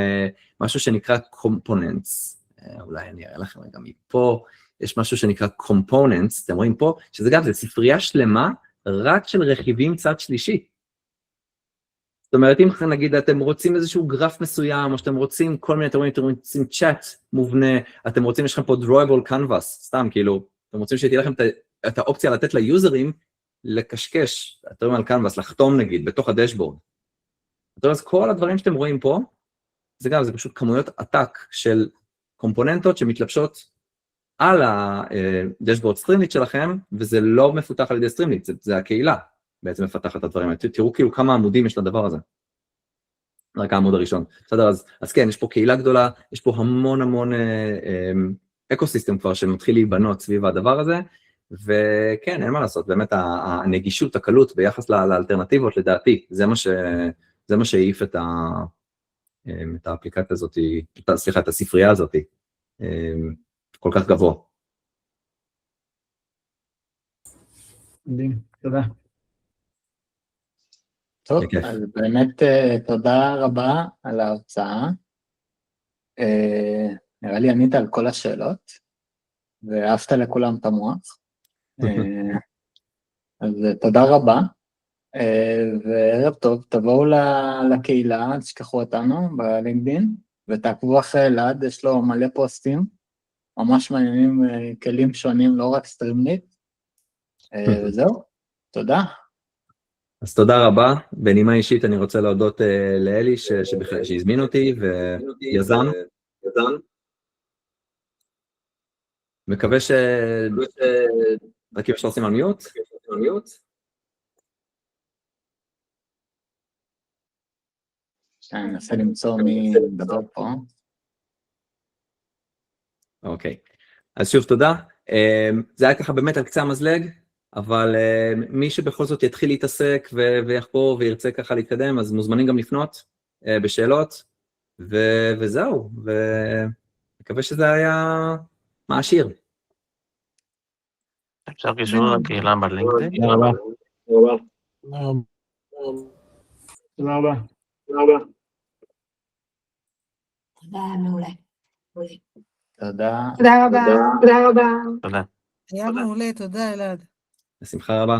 משהו שנקרא components, אולי אני אראה לכם רגע מפה, יש משהו שנקרא components, אתם רואים פה, שזה גם, זה ספרייה שלמה, רק של רכיבים צד שלישי. זאת אומרת, אם נגיד אתם רוצים איזשהו גרף מסוים, או שאתם רוצים כל מיני, אתם רוצים צ'אט מובנה, אתם רוצים, יש לכם פה drawable canvas, סתם כאילו, אתם רוצים שתהיה לכם את האופציה לתת ליוזרים, לקשקש, אתם רואים על קנבס, לחתום נגיד, בתוך הדשבורד. אז כל הדברים שאתם רואים פה, זה גם, זה פשוט כמויות עתק של קומפוננטות שמתלבשות על הדשבורד סטרימליט שלכם, וזה לא מפותח על ידי סטרימליט, זה הקהילה בעצם מפתחת את הדברים האלה. תראו כאילו כמה עמודים יש לדבר הזה. רק העמוד הראשון. בסדר, אז כן, יש פה קהילה גדולה, יש פה המון אקוסיסטם כבר שמתחיל להיבנות סביב הדבר הזה, וכן, אין מה לעשות, באמת הנגישות, הקלות ביחס לאלטרנטיבות, לדעתי, זה מה שהעיף את האפליקציה הזאת, סליחה, את הספרייה הזאת, כל כך גבוה. מדהים, תודה. טוב, אז באמת תודה רבה על ההרצאה. נראה לי ענית על כל השאלות, ואהבת לכולם את המוח. אז תודה רבה, וערב טוב, תבואו לקהילה, תשכחו אותנו בלינקדין, ותעקבו אחרי אלעד, יש לו מלא פוסטים, ממש מעניינים כלים שונים, לא רק סטרימליט, וזהו, תודה. אז תודה רבה, בנימה אישית אני רוצה להודות לאלי שהזמין אותי ויזן, מקווה רק אם אפשר לשים על מיוט. אני אנסה למצוא מי מדבר פה. אוקיי, אז שוב תודה. זה היה ככה באמת על קצה המזלג, אבל מי שבכל זאת יתחיל להתעסק ויחפור וירצה ככה להתקדם, אז מוזמנים גם לפנות בשאלות, וזהו, ומקווה שזה היה מעשיר. אפשר קישור לקהילה בלינקדאין? תודה רבה. תודה, מעולה. תודה. תודה רבה. תודה. היה מעולה, תודה אלעד. בשמחה רבה.